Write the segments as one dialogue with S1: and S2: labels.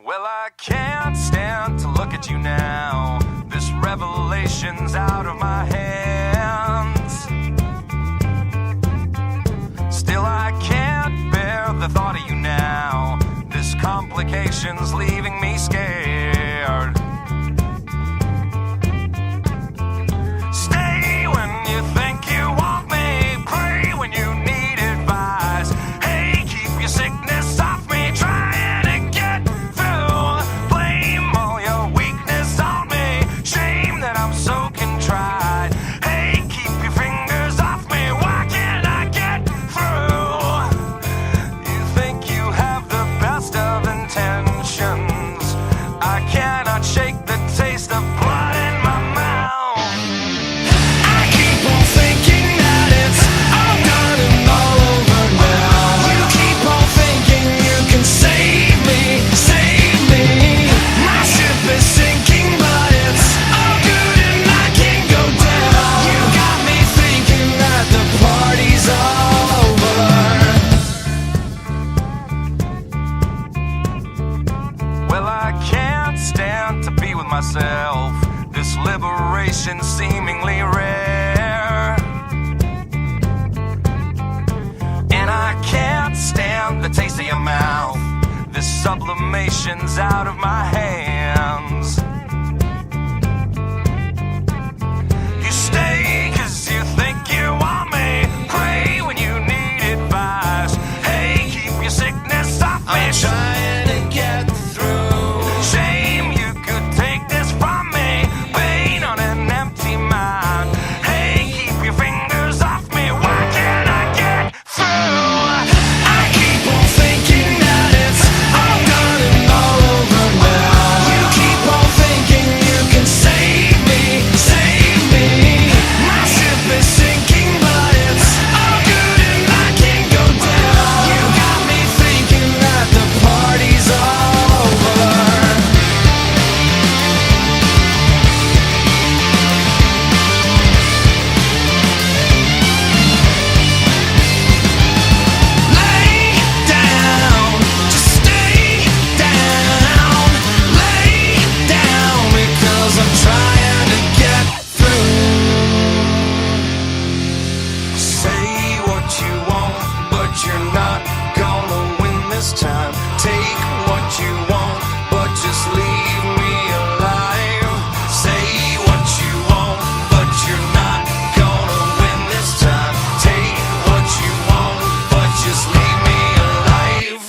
S1: Well, I can't stand to look at you now. This revelation's out of my hands. Still, I can't bear the thought of you now. This complication's leaving me scared. Stay when you think you want me. Pray when you need advice. Hey, keep your sickness off me. Trying to get through. Blame all your weakness on me. Shame that I'm so contrite. Hey, keep your fingers off me. Why can't I get through? You think you have the best of intentions. I cannot shake the taste of blood in my mouth. I keep on thinking that it's all done and all over now. You keep on thinking you can save me, save me. My ship is sinking, but it's all good and I can go down. You got me thinking that the party's all over. Well, I can't stand to be with myself. This liberation seemingly rare. And I can't stand the taste of your mouth. This sublimation's out of my hands. You stay 'cause you think you want me. Pray when you need advice. Hey, keep your sickness off me. I'm trying to get through. Shame you could take this from me. Pain on an empty mind. Hey, keep your fingers off me. Why can't I get through? I keep on thinking that it's all done and all over now. You keep on thinking you can save me, save me. My ship is sinking, but it's all good and I can go down. You got me thinking that the party's all over. Lay down, just stay down. Lay down because I'm trying to get through. Say what you want, but you're not gonna win this time. Take what you want, but just leave me alive. Say what you want, but you're not gonna win this time. Take what you want, but just leave me alive.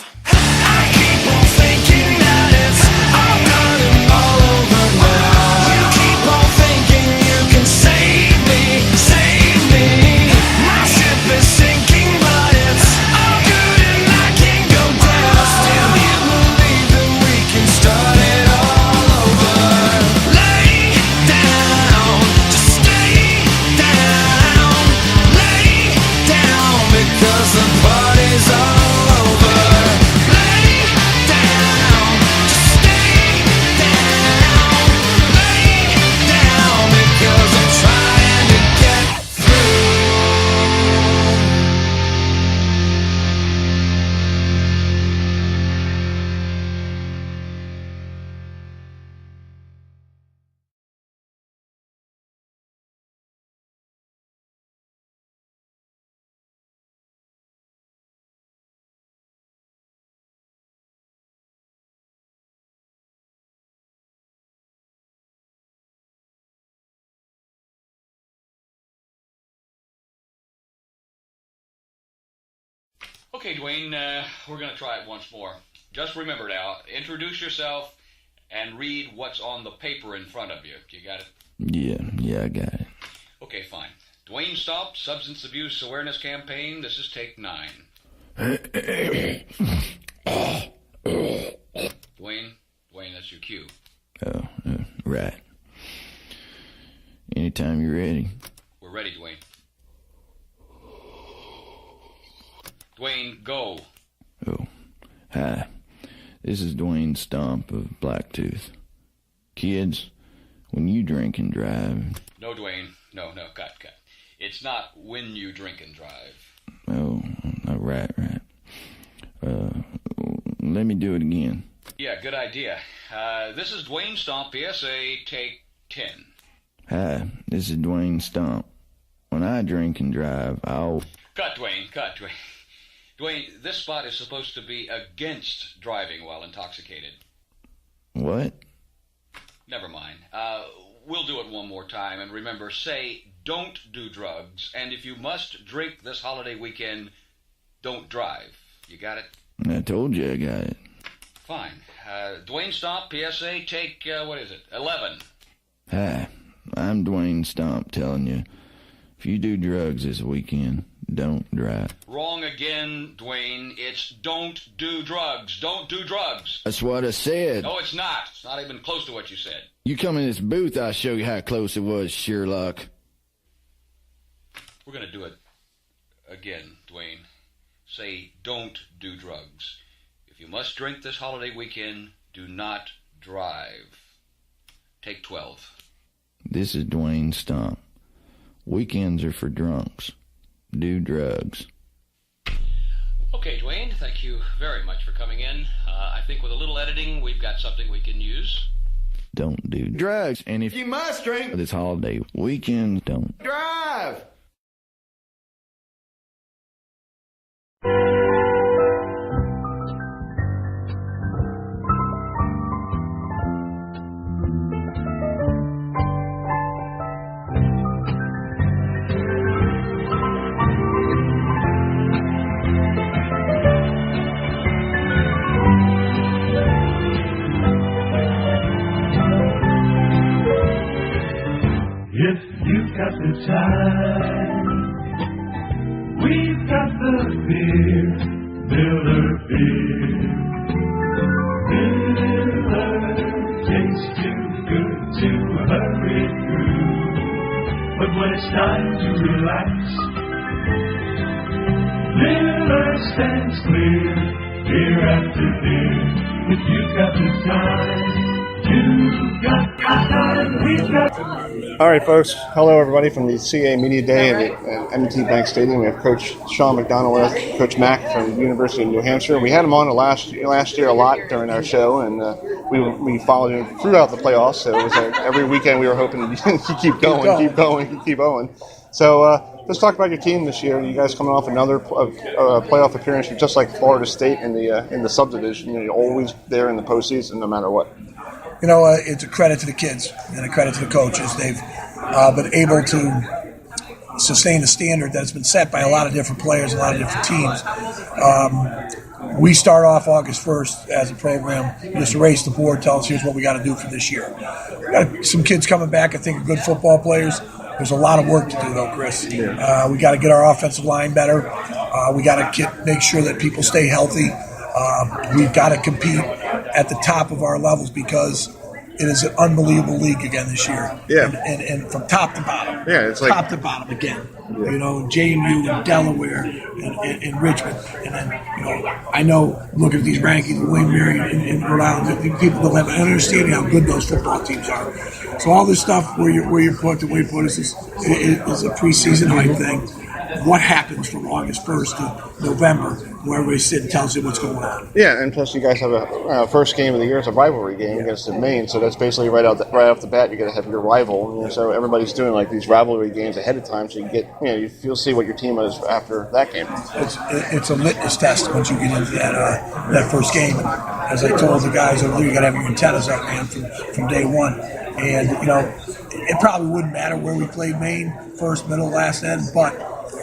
S1: I keep on thinking that it's all done and all over now. You keep on thinking you can save me, save me. My ship is sinking, but it's all good and I can go down. Still you believe that we can start it all over. Lay down, just stay down. Lay down because the party's all over. Lay down, just stay down. Lay down because I'm trying to get through.
S2: Okay, Dwayne, we're going to try it once more. Just remember now, introduce yourself and read what's on the paper in front of you. You got it?
S3: Yeah, I got it.
S2: Okay, fine. Dwayne Stomp, Substance Abuse Awareness Campaign. This is take 9. Dwayne, that's your cue.
S3: Oh, right. Anytime you're ready.
S2: We're ready, Dwayne. Dwayne, go.
S3: Oh, hi. This is Dwayne Stomp of Blacktooth. Kids, when you drink and drive...
S2: No, Dwayne. No, cut. It's not when you drink and drive.
S3: Oh, right. Let me do it again.
S2: Yeah, good idea. This is Dwayne Stomp, PSA, take 10.
S3: Hi, this is Dwayne Stump. When I drink and drive, I'll...
S2: Cut, Dwayne, cut, Dwayne. Dwayne, this spot is supposed to be against driving while intoxicated.
S3: What?
S2: Never mind. We'll do it one more time, and remember, say, don't do drugs, and if you must drink this holiday weekend, don't drive. You got it?
S3: I told you I got it.
S2: Fine. Dwayne Stomp, PSA, take, 11.
S3: Hi, I'm Dwayne Stump telling you, if you do drugs this weekend, don't drive.
S2: Wrong again, Dwayne. It's don't do drugs. Don't do drugs.
S3: That's what I said.
S2: No, it's not. It's not even close to what you said.
S3: You come in this booth, I'll show you how close it was, Sherlock.
S2: We're going to do it again, Dwayne. Say, don't do drugs. If you must drink this holiday weekend, do not drive. Take 12.
S3: This is Dwayne Stump. Weekends are for drunks. Do drugs.
S2: Okay, Dwayne, thank you very much for coming in. I think with a little editing, we've got something we can use.
S3: Don't do drugs. And if you must drink this holiday weekend, don't drive.
S4: If you've got the time, we've got the beer, Miller beer. Miller tastes too good to hurry through, but when it's time to relax, Miller stands clear, beer after beer. If you've got the time, you've got the time, we've got the time.
S5: All right, folks. Hello, everybody, from the CAA Media Day at M&T Bank Stadium. We have Coach Sean McDonald with us, Coach Mack from the University of New Hampshire. We had him on last year a lot during our show, and we followed him throughout the playoffs. So it was every weekend we were hoping to keep going. So let's talk about your team this year. You guys coming off another playoff appearance, just like Florida State in the subdivision. You're always there in the postseason, no matter what.
S6: You know, it's a credit to the kids and a credit to the coaches. They've been able to sustain the standard that's been set by a lot of different players, a lot of different teams. We start off August 1st as a program, just erase the board, tell us here's what we got to do for this year. We got some kids coming back, I think, are good football players. There's a lot of work to do, though, Chris. We got to get our offensive line better. We got to make sure that people stay healthy. We've got to compete at the top of our levels because it is an unbelievable league again this year.
S5: Yeah.
S6: And from top to bottom.
S5: Yeah, it's like
S6: top to bottom again. Yeah. You know, JMU and Delaware and Richmond. And then, you know, I know, looking at these rankings, William Mary and Rhode Island, people don't have an understanding how good those football teams are. So all this stuff where you're put, the way you put it is a preseason hype thing. What happens from August 1st to November, where everybody sits and tells you what's going on.
S5: Yeah, and plus you guys have a first game of the year. It's a rivalry game against the Maine, so that's basically right off the bat. You're going to have your rival, you know, so everybody's doing like these rivalry games ahead of time, so you get, you know, you'll see what your team is after that game.
S6: It's a litmus test once you get into that first game. As I told the guys over there, you got to have your antennas up, man, from day one. And you know, it probably wouldn't matter where we played Maine, first, middle, last end, but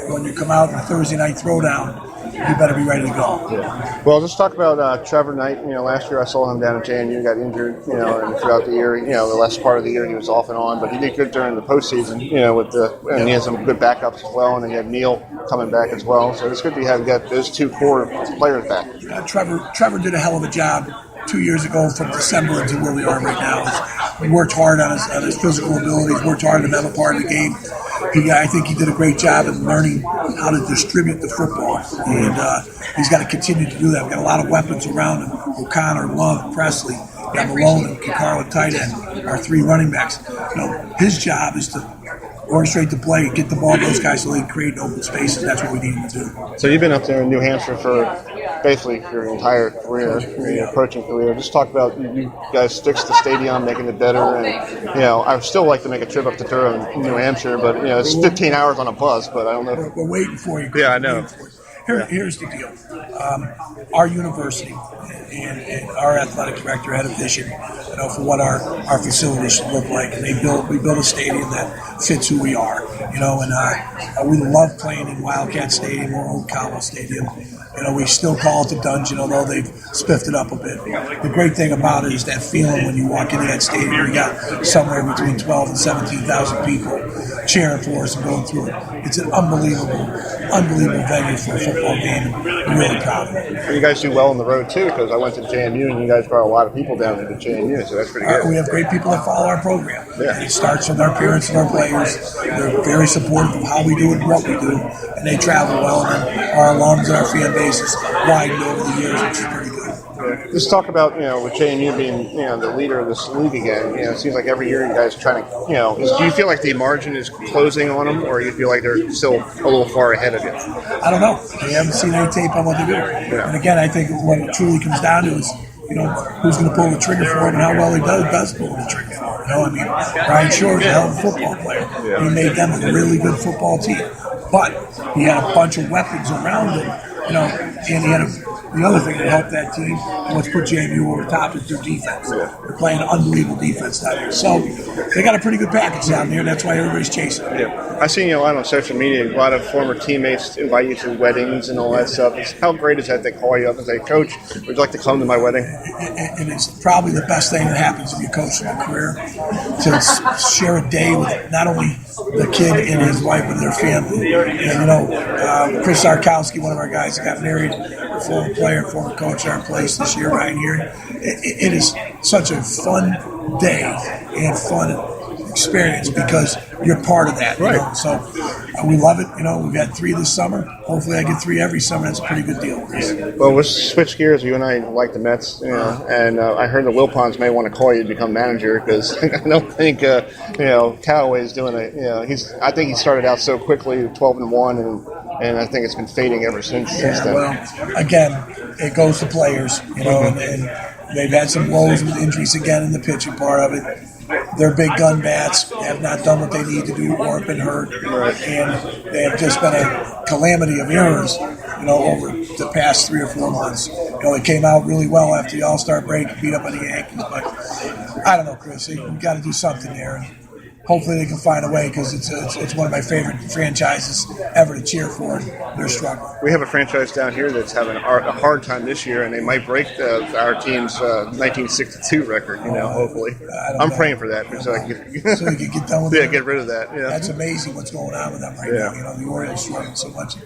S6: when you come out in the Thursday night throwdown, you better be ready to go.
S5: Yeah. Well, let's talk about Trevor Knight. You know, last year I saw him down at JNU, got injured, you know, and throughout the year, you know, the last part of the year he was off and on, but he did good during the postseason, you know, and he had some good backups as well, and then you had Neal coming back as well. So it's good to have got those two core players back.
S6: Trevor did a hell of a job 2 years ago from December into where we are right now. He worked hard on his physical abilities, worked hard in the mental part of the game. I think he did a great job in learning how to distribute the football, and he's got to continue to do that. We've got a lot of weapons around him: O'Connor, Love, Presley, got Malone, and Kikaro at tight end, our three running backs. You know, his job is to orchestrate the play, get the ball to those guys so they can create open spaces. That's what we need him to do.
S5: So you've been up there in New Hampshire for basically your entire career, your coaching career. Just talk about you guys fixed the stadium, making it better, and I would still like to make a trip up to Durham, New Hampshire, but it's 15 hours on a bus. But I don't know.
S6: We're waiting for you. Chris.
S5: Yeah, I know.
S6: Here's the deal. Our university and our athletic director had a vision, for what our facilities should look like, and we built a stadium that fits who we are, and we love playing in Wildcat Stadium or Old Cowboy Stadium. We still call it the Dungeon, although they've spiffed it up a bit. The great thing about it is that feeling when you walk into that stadium. You got somewhere between 12 and 17,000 people cheering for us and going through it. It's an unbelievable venue for a football game. I'm really proud of it.
S5: You guys do well on the road too, because I went to JMU and you guys brought a lot of people down to JMU, so that's pretty good.
S6: We have great people that follow our program.
S5: Yeah.
S6: It starts with our parents and our players. They're very supportive of how we do it and what we do, and they travel well. And our alums and our fan base has widened over the years, which is pretty good.
S5: Let's talk about, with JMU being, the leader of this league again. It seems like every year you guys are trying to, do you feel like the margin is closing on them, or you feel like they're still a little far ahead of you?
S6: I don't know. I haven't seen any tape on what they do.
S5: Yeah.
S6: And again, I think what it truly comes down to is, who's going to pull the trigger for them and how well he does pull the trigger for them. Brian Shore is a hell of a football player.
S5: Yeah.
S6: He made them a really good football team. But he had a bunch of weapons around him, and he had the other thing that helped that team and what's put JMU over the top is their defense.
S5: Yeah.
S6: They're playing unbelievable defense down there. So they got a pretty good package down there, and that's why everybody's chasing them.
S5: Yeah. I've seen a lot on social media, a lot of former teammates invite you to weddings and all that stuff. How great is that they call you up and say, Coach, would you like to come to my wedding?
S6: And it's probably the best thing that happens if you coach in a career, to share a day with not only the kid and his wife, but their family. And, Chris Sarkowski, one of our guys that got married, a former player, former coach at our place this year, Ryan here. It is such a fun day and fun experience because you're part of that.
S5: Right.
S6: So we love it. We've had 3 this summer. Hopefully I get 3 every summer. That's a pretty good deal.
S5: Yeah. Well, let's switch gears. You and I like the Mets, and I heard the Wilpons may want to call you to become manager because I don't think Callaway is doing it. I think he started out so quickly, 12-1, and I think it's been fading ever since then.
S6: Well, again, it goes to players, and they've had some woes with injuries again in the pitching part of it. They're big gun bats. They have not done what they need to do or have been hurt.
S5: Right.
S6: And they have just been a calamity of errors, over the past 3 or 4 months. They came out really well after the All-Star break and beat up on the Yankees. But I don't know, Chris. We've got to do something there. And hopefully they can find a way because it's one of my favorite franchises ever to cheer for. And they're struggling.
S5: We have a franchise down here that's having a hard time this year, and they might break our team's 1962 record, hopefully. I'm praying for that so I can
S6: so they can get done with it.
S5: Get rid of that. Yeah.
S6: That's amazing what's going on with them right now. The Orioles struggling so much.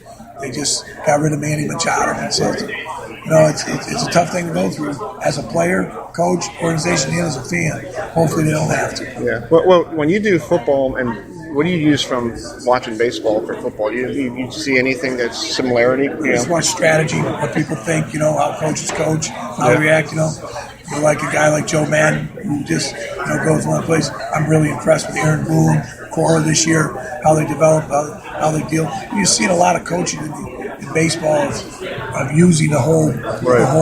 S6: They just got rid of Manny Machado. And so, it's a tough thing to go through as a player, coach, organization, and as a fan. Hopefully they don't have to.
S5: Yeah. Well, when you do football, and what do you use from watching baseball for football? You see anything that's similarity?
S6: Just watch strategy, what people think, how coaches coach, how they react, You're like a guy like Joe Madden who just goes one place. I'm really impressed with Aaron Boone, Cora this year, how they develop, how they deal. You've seen a lot of coaching in baseball of using the whole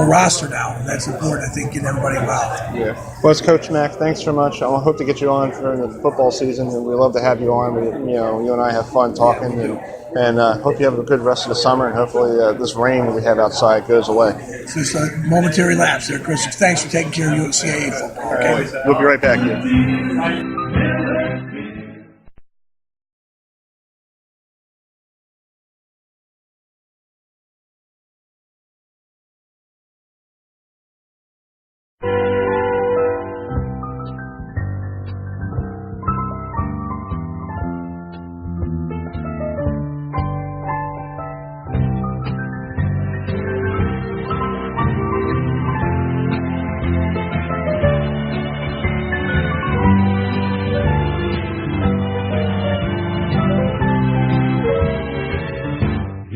S6: roster now, and that's important. I think getting everybody involved.
S5: Yeah. Well, it's Coach Mack. Thanks so much. I hope to get you on during the football season, and we love to have you on. You and I have fun talking, and hope you have a good rest of the summer, and hopefully this rain we have outside goes away.
S6: It's just a momentary lapse there, Chris. Thanks for taking care of CAA football. Okay?
S5: We'll be right back here.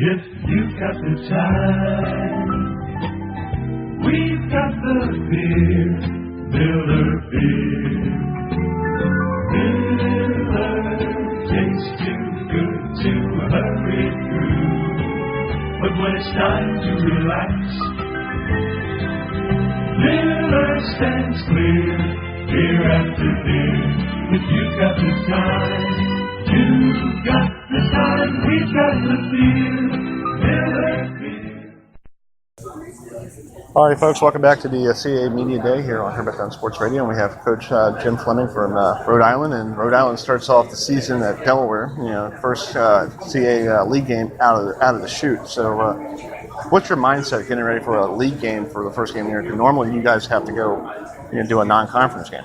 S4: If you've got the time, we've got the beer, Miller beer. Miller tastes too good to hurry through, but when it's time to relax, Miller stands clear, beer after beer. If you've got the time, you've got the time. We've got the beer, Miller beer.
S5: All right, folks, welcome back to the CAA Media Day here on Herbert Sports Radio. And we have Coach Jim Fleming from Rhode Island. And Rhode Island starts off the season at Delaware, first CAA league game out of the chute. So what's your mindset getting ready for a league game for the first game of the year? Because normally you guys have to go do a non-conference game.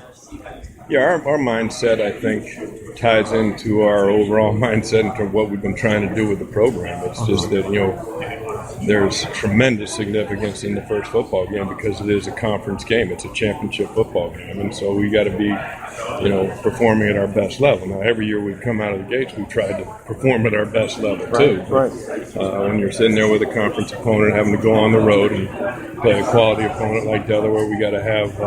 S7: Yeah, our mindset, I think, ties into our overall mindset into what we've been trying to do with the program. It's just that, there's tremendous significance in the first football game because it is a conference game. It's a championship football game. And so we got to be, performing at our best level. Now, every year we come out of the gates, we try to perform at our best level, too.
S5: Right.
S7: When you're sitting there with a conference opponent having to go on the road and play a quality opponent like Delaware, we got to have,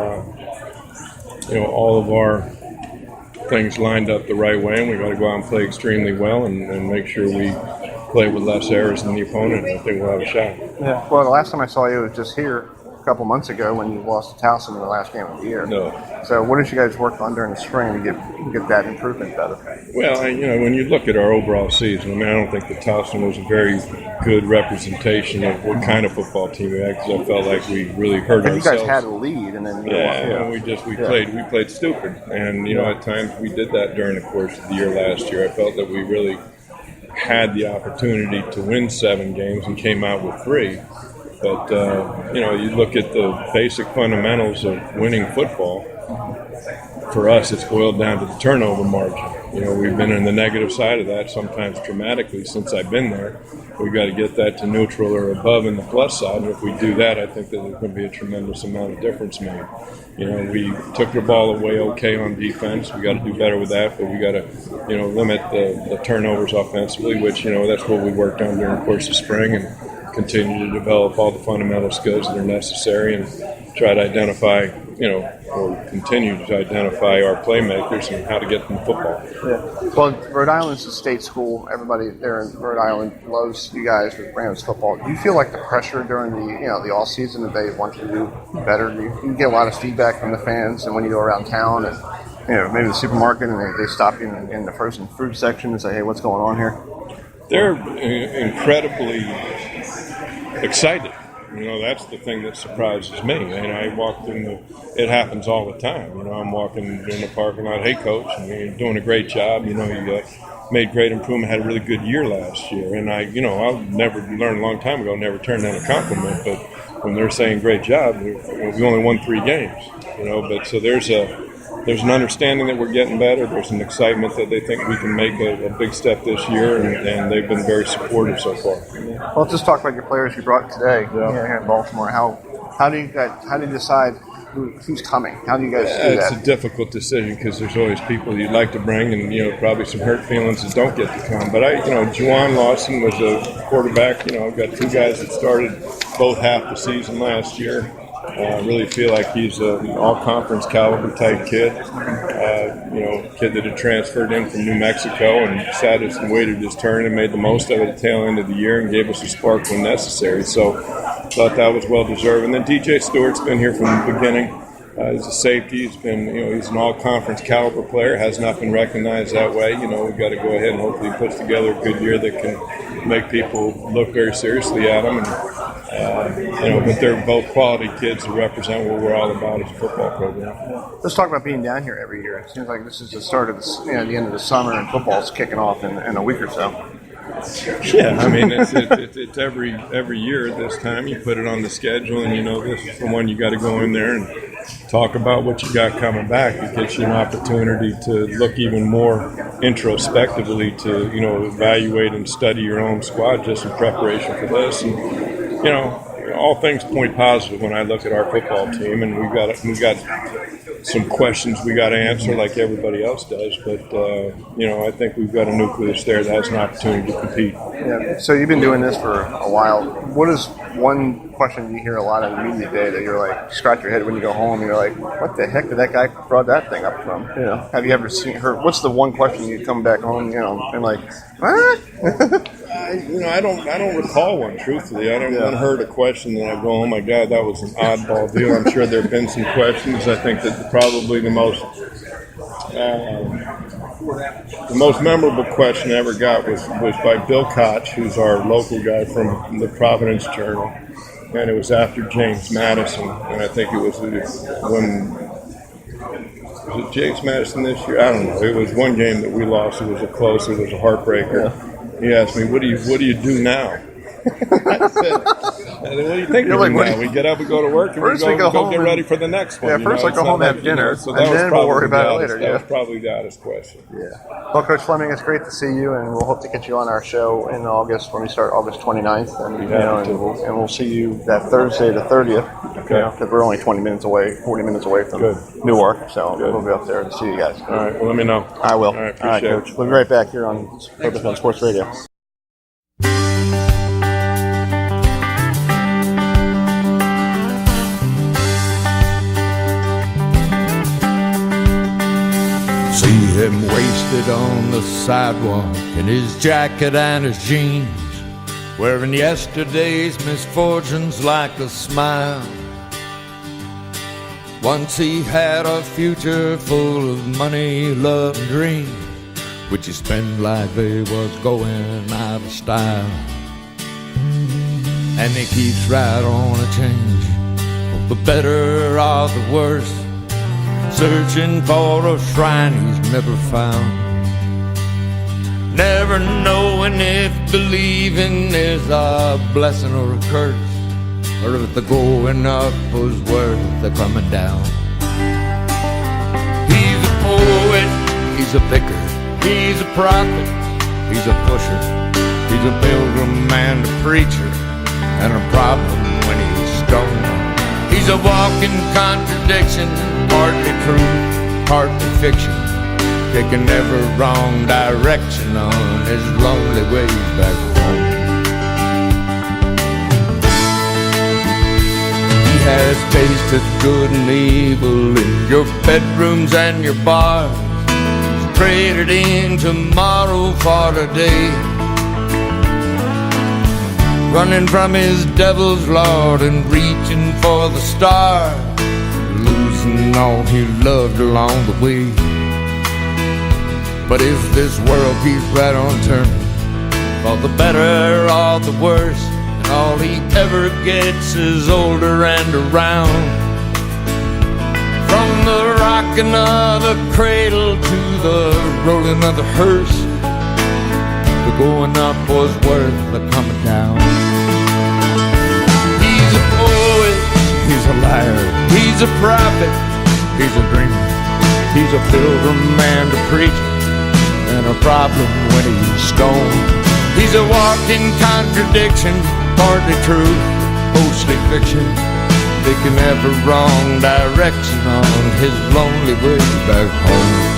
S7: all of our things lined up the right way, and we got to go out and play extremely well and make sure we play with less errors than the opponent. I think we'll have a shot.
S5: Yeah. Well, the last time I saw you was just here a couple months ago when you lost to Towson in the last game of the year.
S7: No.
S5: So what did you guys work on during the spring to get that improvement better?
S7: Well, when you look at our overall season, I don't think that Towson was a very good representation of what kind of football team we had, because I felt like we really hurt ourselves.
S5: You guys had a lead, and then
S7: we played stupid, and at times we did that during the course of the year last year. I felt that we really had the opportunity to win 7 games and came out with 3. But, you look at the basic fundamentals of winning football. For us, it's boiled down to the turnover margin. We've been on the negative side of that, sometimes dramatically, since I've been there. We've got to get that to neutral or above in the plus side. And if we do that, I think that there's going to be a tremendous amount of difference made. We took the ball away okay on defense. We got to do better with that, but we got to, limit the turnovers offensively, which, that's what we worked on during the course of spring, and continue to develop all the fundamental skills that are necessary and try to identify, or continue to identify our playmakers and how to get them football.
S5: Yeah. Well, Rhode Island's a state school. Everybody there in Rhode Island loves you guys with Rams football. Do you feel like the pressure during the off season that they want you to do better? Do you get a lot of feedback from the fans, and when you go around town and maybe the supermarket and they stop you in the frozen fruit section and say, hey, what's going on here?
S7: They're incredibly excited. That's the thing that surprises me. And I walked it happens all the time. I'm walking in the parking lot, hey, coach, and you're doing a great job. You made great improvement, had a really good year last year. And I never learned a long time ago, never turned down a compliment. But when they're saying great job, we only won 3 games, But so there's an understanding that we're getting better. There's an excitement that they think we can make a big step this year, and they've been very supportive so far.
S5: Well, let's just talk about your players you brought today here in Baltimore. How do you decide who's coming? How do you guys do that?
S7: It's a difficult decision because there's always people you'd like to bring, and probably some hurt feelings that don't get to come. But Juwan Lawson was a quarterback. I've got 2 guys that started both half the season last year. I really feel like he's an all-conference caliber type kid. Kid that had transferred in from New Mexico and sat and waited his turn and made the most of it at the tail end of the year and gave us a spark when necessary. So thought that was well deserved. And then DJ Stewart's been here from the beginning. He's a safety. He's been, he's an all-conference caliber player. Has not been recognized that way. We've got to go ahead and hopefully put together a good year that can make people look very seriously at him. And, but they're both quality kids who represent what we're all about as a football program.
S5: Let's talk about being down here every year. It seems like this is the start of the end of the summer, and football's kicking off in a week or so.
S7: Yeah, it's every year at this time. You put it on the schedule, and this is the one you got to go in there and talk about what you got coming back. It gives you an opportunity to look even more introspectively to evaluate and study your own squad just in preparation for this. And all things point positive when I look at our football team, and we've got some questions we got to answer like everybody else does. But I think we've got a nucleus there that has an opportunity to compete.
S5: Yeah. So you've been doing this for a while. What is one question you hear a lot on the media day that you're like, scratch your head when you go home? You're like, what the heck did that guy brought that thing up from? Have you ever heard? What's the one question you come back home, and like, what?
S7: I don't recall one. Truthfully, I haven't heard a question that I go, "Oh my God, that was an oddball deal." I'm sure there have been some questions. I think that probably the most memorable question I ever got was by Bill Koch, who's our local guy from the Providence Journal, and it was after James Madison, and I think it was when. Was it James Madison this year? I don't know. It was one game that we lost. It was it was a heartbreaker. Yeah. He asked me, "What do you do now?" I said, "What do you think we do now? We get up, we go to work, and we go get ready for the next one."
S5: Yeah, first I go home and have dinner,
S7: so
S5: and then we'll worry about it later.
S7: That was probably the oddest question.
S5: Yeah. Well, Coach Fleming, it's great to see you, and we'll hope to get you on our show in August when we start August 29th, and we'll see you that Thursday, the 30th. Okay. Because we're only 40 minutes away from Newark, so we'll be up there to see you guys.
S7: All right. Well, let me know.
S5: I will.
S7: All right, appreciate
S5: Coach. We'll be right back here on Purpose on Sports Radio.
S8: See him wasted on the sidewalk in his jacket and his jeans, wearing yesterday's misfortunes like a smile. Once he had a future full of money, love, and dreams, which he spent like they was going out of style. And he keeps right on a change, for the better or the worse, searching for a shrine he's never found, never knowing if believing is a blessing or a curse, or if the going up was worth the coming down. He's a poet, he's a vicar, he's a prophet, he's a pusher, he's a pilgrim and a preacher, and a problem when he's stoned. He's a walking contradiction, partly truth, partly fiction, taking every wrong direction on his lonely way back home. He has tasted good and evil in your bedrooms and your bars. He's traded in tomorrow for today, running from his devil's lord and reaching for the stars, losing all he loved along the way. But if this world keeps right on turning, for the better or the worse, and all he ever gets is older and around, from the rocking of the cradle to the rolling of the hearse, the going up was worth the coming down. He's a poet, he's a liar, he's a prophet, he's a dreamer, he's a pilgrim and a preacher, and a problem when he's stoned. He's a walking contradiction, partly truth, mostly fiction, taking every wrong direction on his lonely way back home.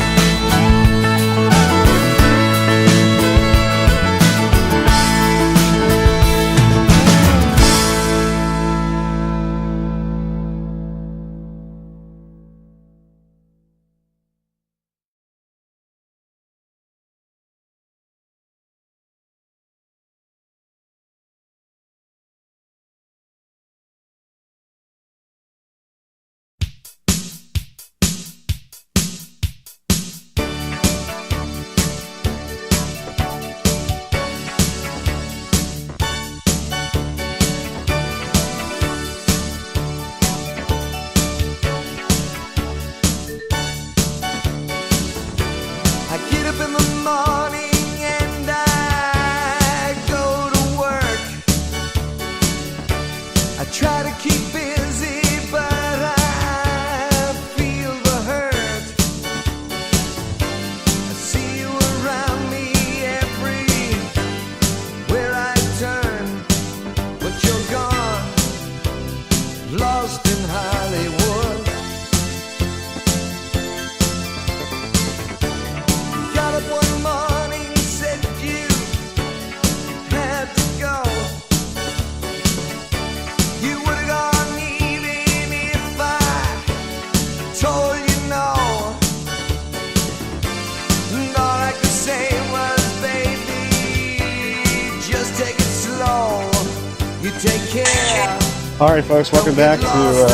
S5: All right, folks, welcome back to here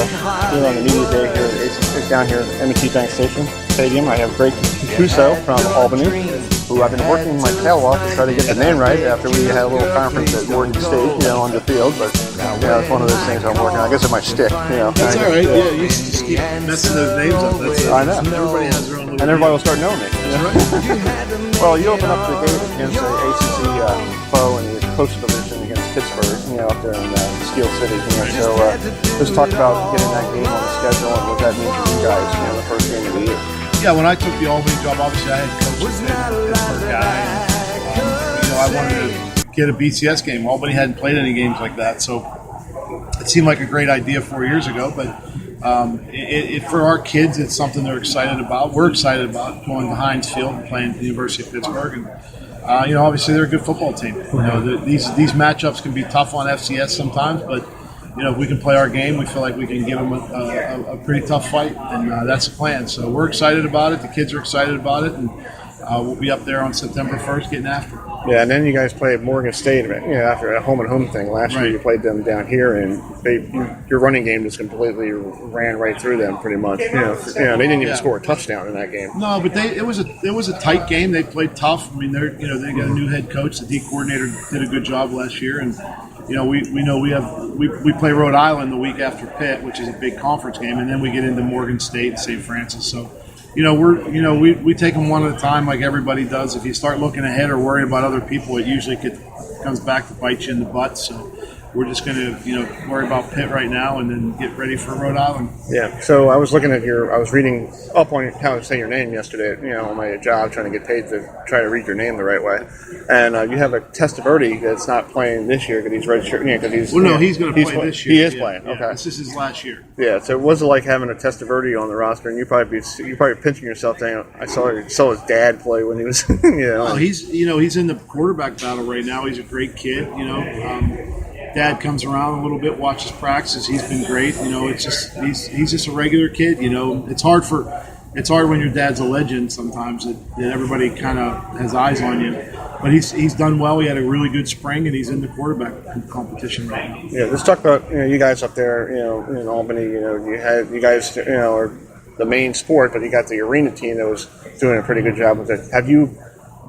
S5: on the media day here at down here at M&T Bank Stadium. I have Greg Cuso from Albany, who I've been working my tail off to try to get the name right after we had a little conference at Morgan State, on the field. But it's one of those things I'm working on. I guess it might stick.
S6: That's all right. Yeah, you just keep messing those names up. That's
S5: I know.
S6: Everybody has their own little.
S5: And everybody will start knowing me. Well, you open up the gate against the ACC foe in the coastal division against Pittsburgh, up there in Steel City. So let's talk about getting that game on the schedule and what that means for you guys, the first game of the year.
S6: Yeah, when I took the Albany job, obviously I had coached the Pittsburgh guy. And, I wanted to get a BCS game. Albany hadn't played any games like that, so it seemed like a great idea 4 years ago. But for our kids, it's something they're excited about. We're excited about going to Heinz Field and playing at the University of Pittsburgh. And obviously they're a good football team. These matchups can be tough on FCS sometimes, but if we can play our game, we feel like we can give them a pretty tough fight, and that's the plan. So we're excited about it. The kids are excited about it, and we'll be up there on September 1st getting after it.
S5: Yeah, and then you guys played Morgan State, after a home-and-home thing. Last year you played them down here, and your running game just completely ran right through them pretty much. They didn't even score a touchdown in that game.
S6: No, but it was a tight game. They played tough. I mean, they got a new head coach. The D coordinator did a good job last year, and we play Rhode Island the week after Pitt, which is a big conference game, and then we get into Morgan State and St. Francis. So, we take them one at a time like everybody does. If you start looking ahead or worrying about other people, it usually comes back to bite you in the butt. So we're just going to worry about Pitt right now and then get ready for Rhode Island.
S5: Yeah. So I was looking at I was reading up on how to say your name yesterday. On my job, trying to get paid to try to read your name the right way. And you have a Testaverde that's not playing this year because he's registered. Because he's
S6: he's going to play this year.
S5: He is playing.
S6: Yeah,
S5: okay.
S6: This is his last year.
S5: Yeah. So was it like having a Testaverde on the roster, and you're probably pinching yourself saying, I saw his dad play when he was.
S6: Well, he's in the quarterback battle right now. He's a great kid. Dad comes around a little bit, watches practices. He's been great. It's just he's just a regular kid. It's hard when your dad's a legend sometimes that everybody kind of has eyes on you. But he's done well. He had a really good spring, and he's in the quarterback competition right now.
S5: Yeah, let's talk about you guys up there. In Albany. You guys are the main sport, but you got the arena team that was doing a pretty good job with it. Have you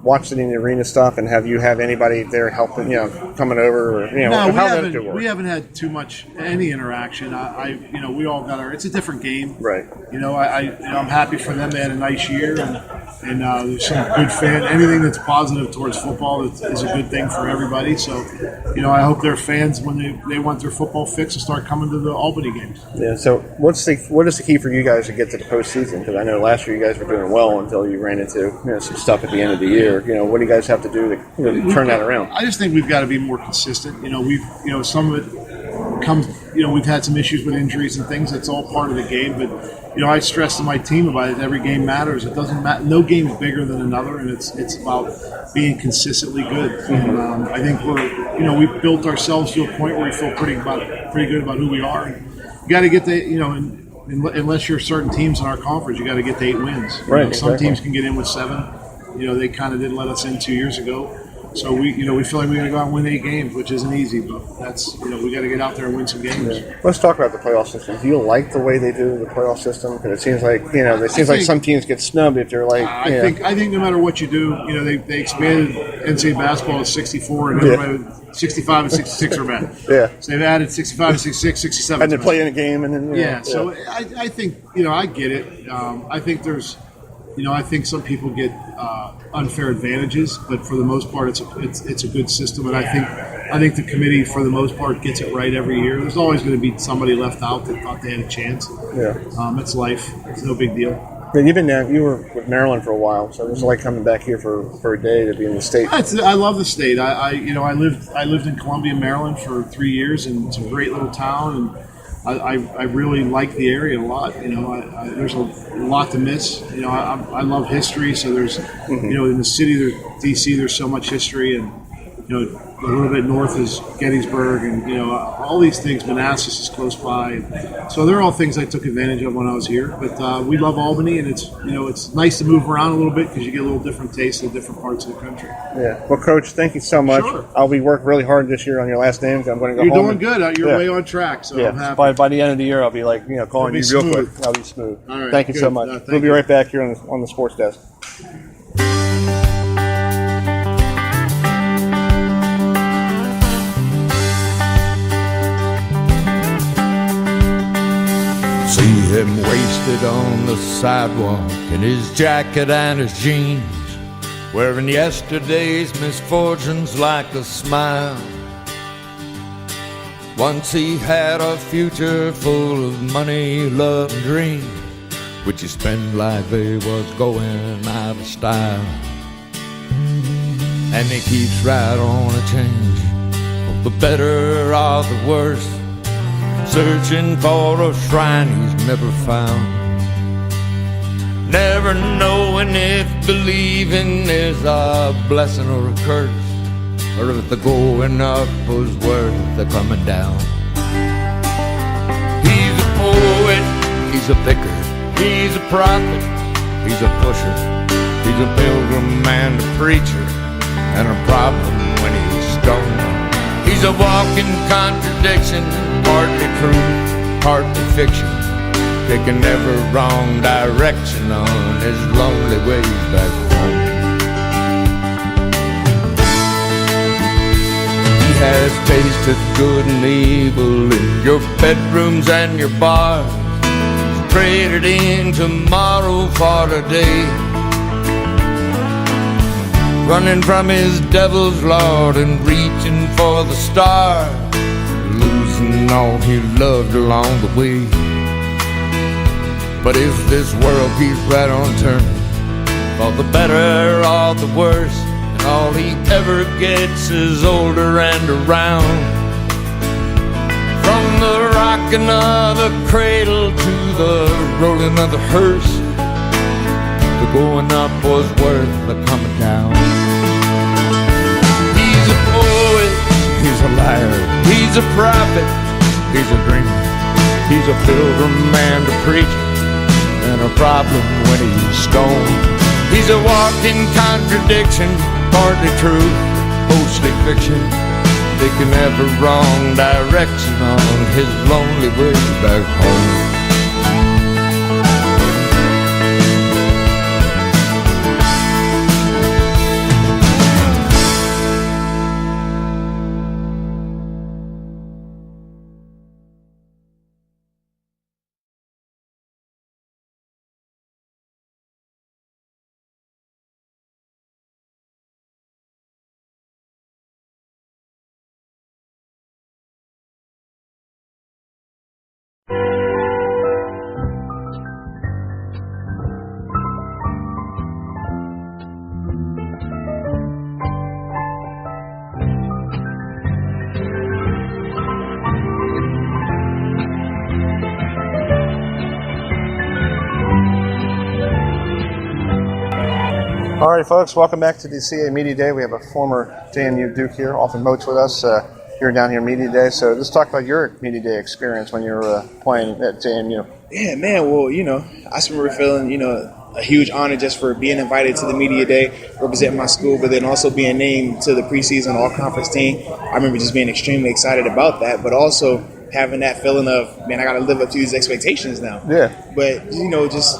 S5: watched any of the arena stuff, and have you had anybody there helping, coming over? Or,
S6: No, we haven't had too much any interaction. We all got it's a different game,
S5: right?
S6: I'm happy for them. They had a nice year, and there's some good anything that's positive towards football is a good thing for everybody. So, I hope their fans, when they want their football fix, to start coming to the Albany games.
S5: Yeah. So, what is the key for you guys to get to the postseason? Because I know last year you guys were doing well until you ran into some stuff at the end of the year. What do you guys have to do to turn that around?
S6: I just think we've got to be more consistent. We've some of it comes. We've had some issues with injuries and things. That's all part of the game. But I stress to my team about it. Every game matters. It doesn't matter. No game is bigger than another, and it's about being consistently good. And I think we've built ourselves to a point where we feel pretty good about who we are. And you got to get unless you're certain teams in our conference, you got to get to 8 wins.
S5: Right.
S6: Some teams can get in with 7. They kind of didn't let us in 2 years ago. So we feel like we got to go out and win 8 games, which isn't easy, but that's, we got to get out there and win some games.
S5: Yeah. Let's talk about the playoff system. Do you like the way they do the playoff system? Because it seems like, some teams get snubbed if they're like,
S6: I think no matter what you do, they expanded NCAA basketball to 64 and everybody 65 and 66 are bad.
S5: Yeah.
S6: So they've added 65 and 66, 67.
S5: And they're playing a game and then,
S6: yeah. So I think, I get it. I think there's, I think some people get unfair advantages, but for the most part, it's a good system, and I think the committee, for the most part, gets it right every year. There's always going to be somebody left out that thought they had a chance.
S5: Yeah,
S6: it's life. It's no big deal.
S5: And you were with Maryland for a while, so it was like coming back here for a day to be in the state.
S6: I love the state. I lived in Columbia, Maryland for 3 years, and it's a great little town, and I really like the area a lot. There's a lot to miss. I love history, so there's in the city, DC, there's so much history, and
S9: A little bit north is Gettysburg, and all these things. Manassas is close by, so they're all things I took advantage of when I was here. But we love Albany, and it's nice to move around a little bit because you get a little different taste in different parts of the country.
S5: Yeah. Well, Coach, thank you so much.
S9: Sure.
S5: I'll be working really hard this year on your last name. I'm going to go
S9: You're
S5: home.
S9: doing good. You're way on track. So I'm happy.
S5: By the end of the year, I'll be calling you real quick. I'll be smooth.
S9: All right,
S5: thank you so
S9: good.
S5: much.
S9: Thank
S5: We'll be
S9: you.
S5: right back here on the sports desk.
S8: See him wasted on the sidewalk in his jacket and his jeans, wearing yesterday's misfortunes like a smile. Once he had a future full of money, love, and dreams, which he spent like they was going out of style. And he keeps right on a change, for the better or the worse, searching for a shrine he's never found, never knowing if believing is a blessing or a curse, or if the going up was worth the coming down. He's a poet, he's a vicar, he's a prophet, he's a pusher, he's a pilgrim and a preacher, and a problem when he's stoned. He's a walking contradiction, partly truth, partly fiction, taking every wrong direction on his lonely way back home. He has tasted good and evil in your bedrooms and your bars, traded in tomorrow for today, running from his devil's lord and reaching for the stars, losing all he loved along the way. But if this world keeps right on turning, for the better or the worse, and all he ever gets is older and around, from the rocking of the cradle to the rolling of the hearse, the going up was worth the coming down. He's a poet, he's a liar, he's a prophet, he's a dreamer, he's a pilgrim and a preacher, and a problem when he's stoned. He's a walking contradiction, partly truth, mostly fiction, taking every wrong direction on his lonely way back home.
S5: All right, folks, welcome back to the CAA Media Day. We have a former JMU Duke here, often Moats with us here down here Media Day. So let's talk about your Media Day experience when you were playing at JMU.
S10: Yeah, man. Well, I just remember feeling, a huge honor just for being invited to the Media Day, representing my school, but then also being named to the preseason all-conference team. I remember just being extremely excited about that, but also having that feeling of, man, I got to live up to these expectations now.
S5: Yeah.
S10: But, just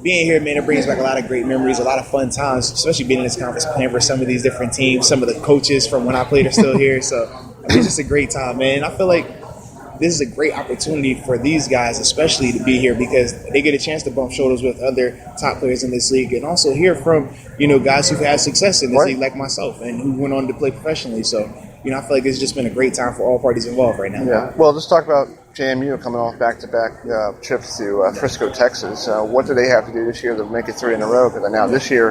S10: being here, man, it brings back a lot of great memories, a lot of fun times, especially being in this conference, playing for some of these different teams. Some of the coaches from when I played are still here. So, it's just a great time, man. I feel like this is a great opportunity for these guys, especially to be here, because they get a chance to bump shoulders with other top players in this league and also hear from, guys who've had success in this league like myself and who went on to play professionally. So, I feel like it's just been a great time for all parties involved right now.
S5: Yeah. Well, let's talk about JMU coming off back-to-back trips to Frisco, Texas. What do they have to do this year to make it 3 in a row? Because now this year,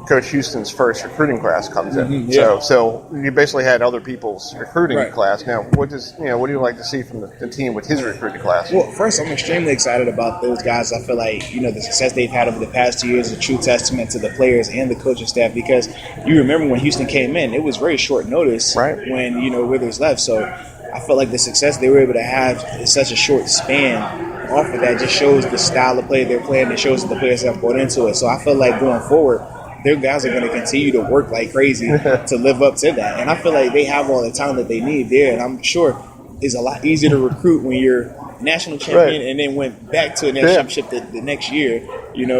S5: Coach Houston's first recruiting class comes in.
S10: Mm-hmm, yeah.
S5: So you basically had other people's recruiting
S10: Right.
S5: class. Now, what do you like to see from the team with his recruiting class?
S10: Well, first, I'm extremely excited about those guys. I feel like, the success they've had over the past 2 years is a true testament to the players and the coaching staff, because you remember when Houston came in, it was very short notice when, Withers left. So I felt like the success they were able to have in such a short span off of that just shows the style of play they're playing. It shows that the players have bought into it. So I feel like going forward, their guys are going to continue to work like crazy to live up to that. And I feel like they have all the talent that they need there. And I'm sure it's a lot easier to recruit when you're national champion and then went back to a national championship the next year,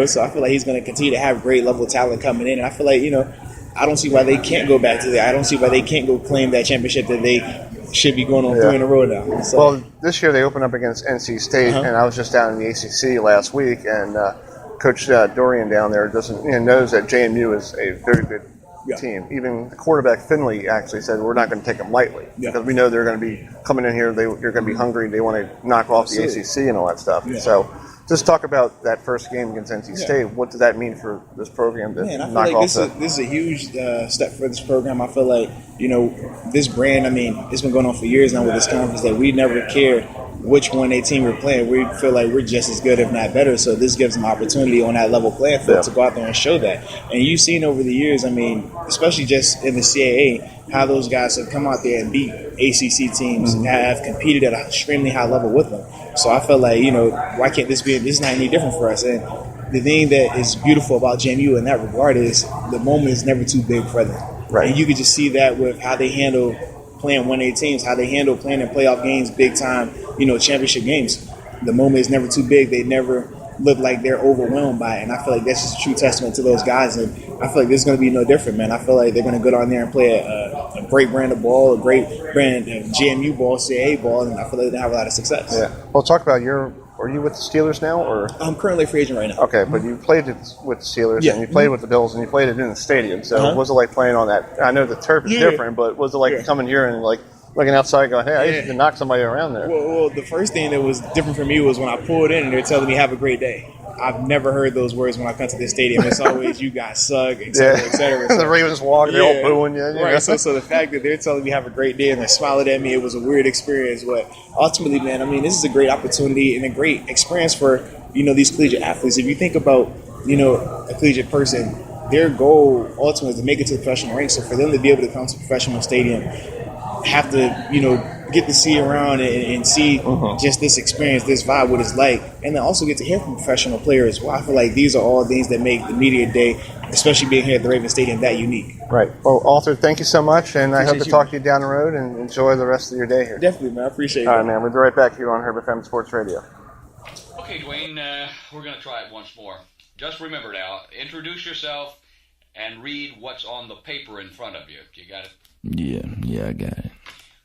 S10: So I feel like he's going to continue to have great level of talent coming in. And I feel like, I don't see why they can't go back to that. I don't see why they can't go claim that championship that they should be going on 3 in a row now. So.
S5: Well, this year they opened up against NC State, and I was just down in the ACC last week, and Coach Dorian down there knows that JMU is a very good team. Even the quarterback Finley actually said we're not going to take them lightly because we know they're going to be coming in here. They're going to be hungry. They want to knock off the ACC and all that stuff. Yeah. So just talk about that first game against NC State. What does that mean for this program to
S10: I feel
S5: knock
S10: like
S5: off
S10: this is a huge step for this program. I feel like, this brand, it's been going on for years now with this conference that we never care which one their team we're playing. We feel like we're just as good, if not better. So this gives them opportunity on that level playing field to go out there and show that. And you've seen over the years, especially just in the CAA, how those guys have come out there and beat ACC teams and have competed at an extremely high level with them. So I feel like, why can't this is not any different for us? And the thing that is beautiful about JMU in that regard is the moment is never too big for them.
S5: Right.
S10: And you can just see that with how they handle playing 1A teams, how they handle playing in playoff games, big time, championship games. The moment is never too big. They never look like they're overwhelmed by it. And I feel like that's just a true testament to those guys. And I feel like this is going to be no different, man. I feel like they're going to go down there and play a great brand of ball, a great brand of JMU ball, CAA ball, and I feel like they have a lot of success.
S5: Yeah. Well, talk about are you with the Steelers now, or?
S10: I'm currently a free agent right now.
S5: Okay, but you played it with the Steelers, and you played with the Bills, and you played it in the stadium. So what was it like playing on that? I know the turf is different, but was it like coming here and like looking outside going, hey, I used to knock somebody around there?
S10: Well, the first thing that was different for me was when I pulled in and they're telling me, have a great day. I've never heard those words when I come to the stadium. It's always, you guys suck, et cetera, et cetera. So,
S5: the Ravens walk, they're all booing you.
S10: Right, so the fact that they're telling me have a great day and they're smiling at me, it was a weird experience. But ultimately, man, this is a great opportunity and a great experience for, these collegiate athletes. If you think about, a collegiate person, their goal ultimately is to make it to the professional ranks. So for them to be able to come to a professional stadium, have to, get to see around and see just this experience, this vibe, what it's like, and then also get to hear from professional players. Well, I feel like these are all things that make the media day, especially being here at the Raven Stadium, that unique.
S5: Right. Well, Arthur, thank you so much, and I hope to talk to you down the road and enjoy the rest of your day here.
S10: Definitely, man. I appreciate it.
S5: All right, man. We'll be right back here on Herb FM Sports Radio.
S2: Okay, Dwayne, we're going to try it once more. Just remember now, introduce yourself and read what's on the paper in front of you. You got it?
S3: Yeah, I got it.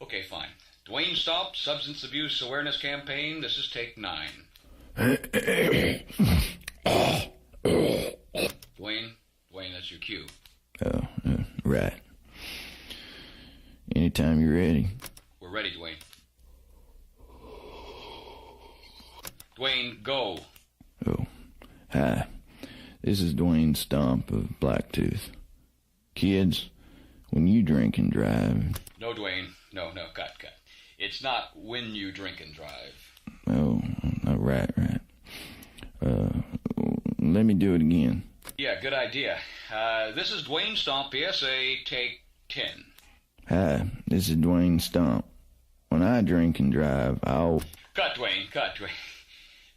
S2: Okay, fine. Dwayne Stomp, Substance Abuse Awareness Campaign. This is take 9. Dwayne, that's your cue.
S3: Oh, right. Anytime you're ready.
S2: We're ready, Dwayne. Dwayne, go.
S3: Oh, hi. This is Dwayne Stomp of Blacktooth. Kids, when you drink and drive...
S2: No, Dwayne. No, cut. It's not when you drink and drive.
S3: Oh, right. Let me do it again.
S2: Yeah, good idea. This is Dwayne Stomp, PSA, take 10.
S3: Hi, this is Dwayne Stomp. When I drink and drive, I'll...
S2: Cut, Dwayne.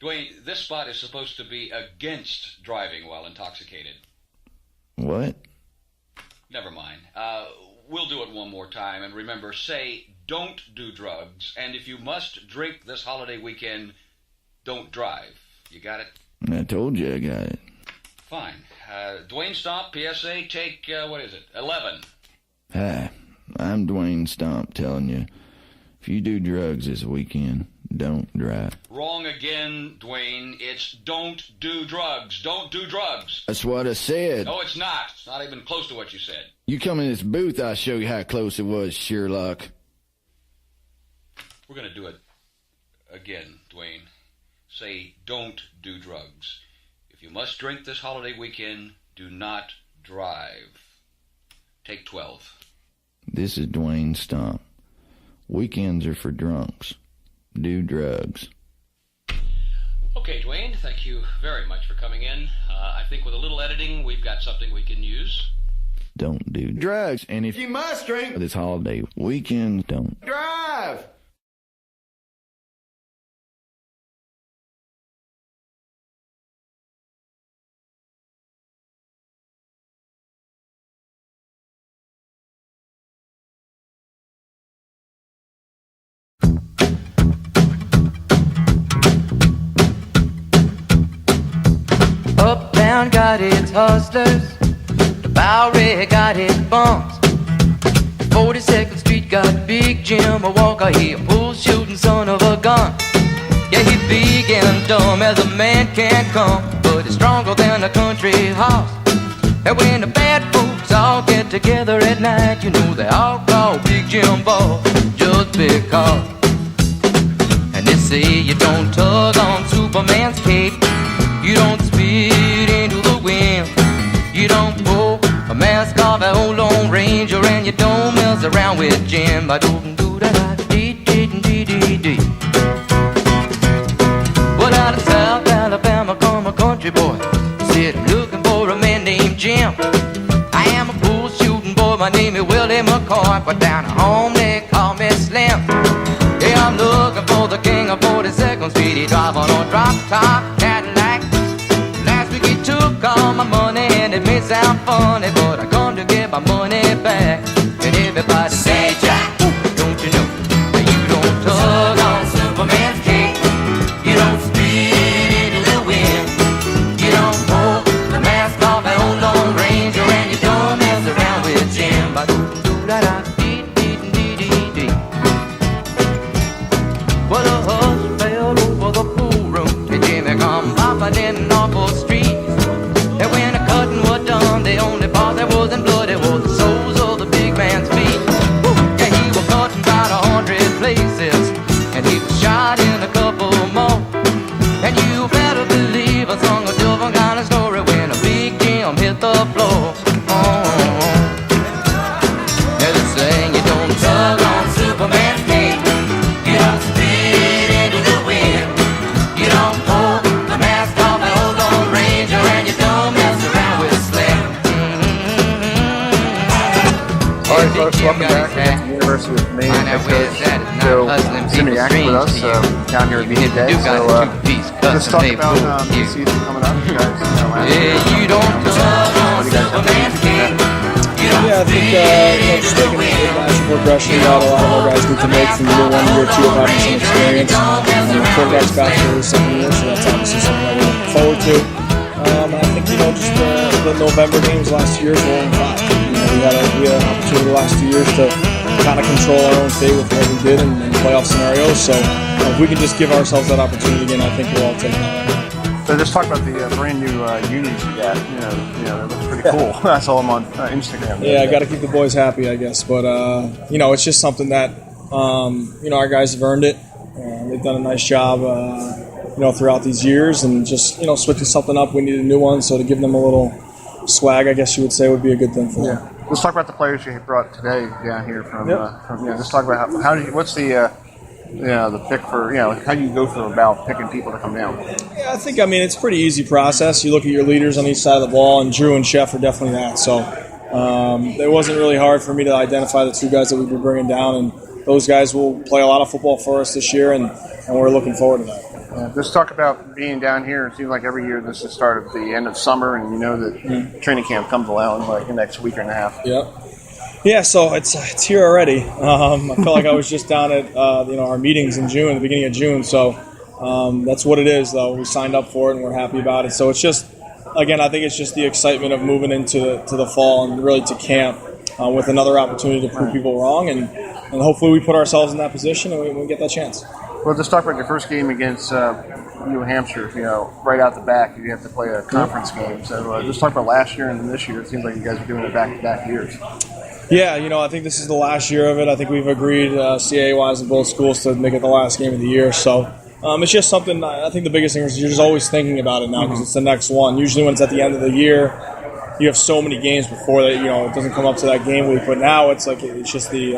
S2: Dwayne, this spot is supposed to be against driving while intoxicated.
S3: What?
S2: Never mind. We'll do it one more time. And remember, say, don't do drugs. And if you must drink this holiday weekend, don't drive. You got it?
S3: I told you I got it.
S2: Fine. Dwayne Stomp, PSA, take, 11.
S3: Hi, I'm Dwayne Stomp telling you, if you do drugs this weekend, don't drive.
S2: Wrong again, Dwayne. It's don't do drugs. Don't do drugs.
S3: That's what I said.
S2: No, it's not. It's not even close to what you said.
S3: You come in this booth, I'll show you how close it was, Sherlock.
S2: We're going to do it again, Dwayne. Say, don't do drugs. If you must drink this holiday weekend, do not drive. Take 12.
S3: This is Dwayne Stump. Weekends are for drunks. Do drugs.
S2: Okay, Dwayne, thank you very much for coming in. I think with a little editing, we've got something we can use.
S3: Don't do drugs. And if you must drink this holiday weekend, don't drive.
S11: Uptown got its hustlers, the Bowery got its bums. 42nd Street got Big Jim, a walker, he a bull shooting son of a gun. Yeah, he big and dumb as a man can come, but he's stronger than a country horse. And when the bad folks all get together at night, you know they all call Big Jim boss just because. And they say you don't tug on Superman's cape, you don't spit into the wind, you don't pull a mask off an old Lone Ranger, and you don't mess around with Jim. Well, out of South Alabama come a country boy, said I'm looking for a man named Jim. I am a bull shooting boy, my name is Willie McCoy, but down at home they call me Slim. Yeah, I'm looking for the king of 42nd Street, he drive on a drop top Cadillac. Last week he took all my money, and it may sound funny, but I come to get my money back. And everybody say, Jack, don't you know that you don't tug on Superman's cape, you don't spit into the wind, you don't pull the mask off an old Lone Ranger, and you don't mess around with Jim. Well, a hush fell over the pool room, and Jimmy come popping in an awful street. And when the cutting was done, the only part that wasn't bloody was the soles of the big man's feet. Yeah, he was cut in about 100 places, and he was shot in a couple more. And you better believe I sung a different kind of story when a Big Jim hit the floor. Yeah, they're saying you don't tug on Superman's cape, you don't spit into the wind, you don't pull the mask off an old Lone Ranger, and you don't mess around with Slim.
S5: All right, folks, welcome back to the University of Maine head coach Joe Simiak with us down here at Media Day. So let's talk about the season coming up. You guys,
S11: you don't tug on Superman's cape.
S12: Yeah, I think just making a natural progression that a lot of our guys need to make from year 1 to year 2 of having some experience. The quarterback's back for his second year, so that's obviously something that we look forward to. And I think, just the November games last year were rolling by. We had an opportunity the last 2 years to kind of control our own fate with what we did in playoff scenarios. So if we can just give ourselves that opportunity again, I think we'll all take that.
S5: So just talk about the brand new unis you got. It looks pretty cool. I saw them on Instagram.
S12: Yeah, I got to keep the boys happy, I guess. But it's just something that our guys have earned it. They've done a nice job, throughout these years, and just switching something up. We need a new one, so to give them a little swag, I guess you would say, would be a good thing for them.
S5: Let's talk about the players you brought today down here from. Just talk about what's the pick for, how do you go through about picking people to come down?
S12: Yeah, I think, it's a pretty easy process. You look at your leaders on each side of the ball, and Drew and Chef are definitely that. So it wasn't really hard for me to identify the two guys that we'd be bringing down, and those guys will play a lot of football for us this year, and we're looking forward to that.
S5: Let's talk about being down here. It seems like every year this is the start of the end of summer, and that training camp comes around like the next week and a half.
S12: Yeah, so it's here already. I feel like I was just down at our meetings in June, the beginning of June. So that's what it is, though. We signed up for it, and we're happy about it. So it's just, again, I think it's just the excitement of moving into the fall and really to camp with another opportunity to prove people wrong, and hopefully we put ourselves in that position and we get that chance.
S5: Well, just talk about your first game against New Hampshire. Right out the back, you have to play a conference game. So just talk about last year and this year. It seems like you guys are doing it back-to-back years.
S12: Yeah, I think this is the last year of it. I think we've agreed CAA-wise in both schools to make it the last game of the year. So it's just something, I think the biggest thing is you're just always thinking about it now because it's the next one. Usually when it's at the end of the year, you have so many games before that, it doesn't come up to that game week. But now it's like it's just the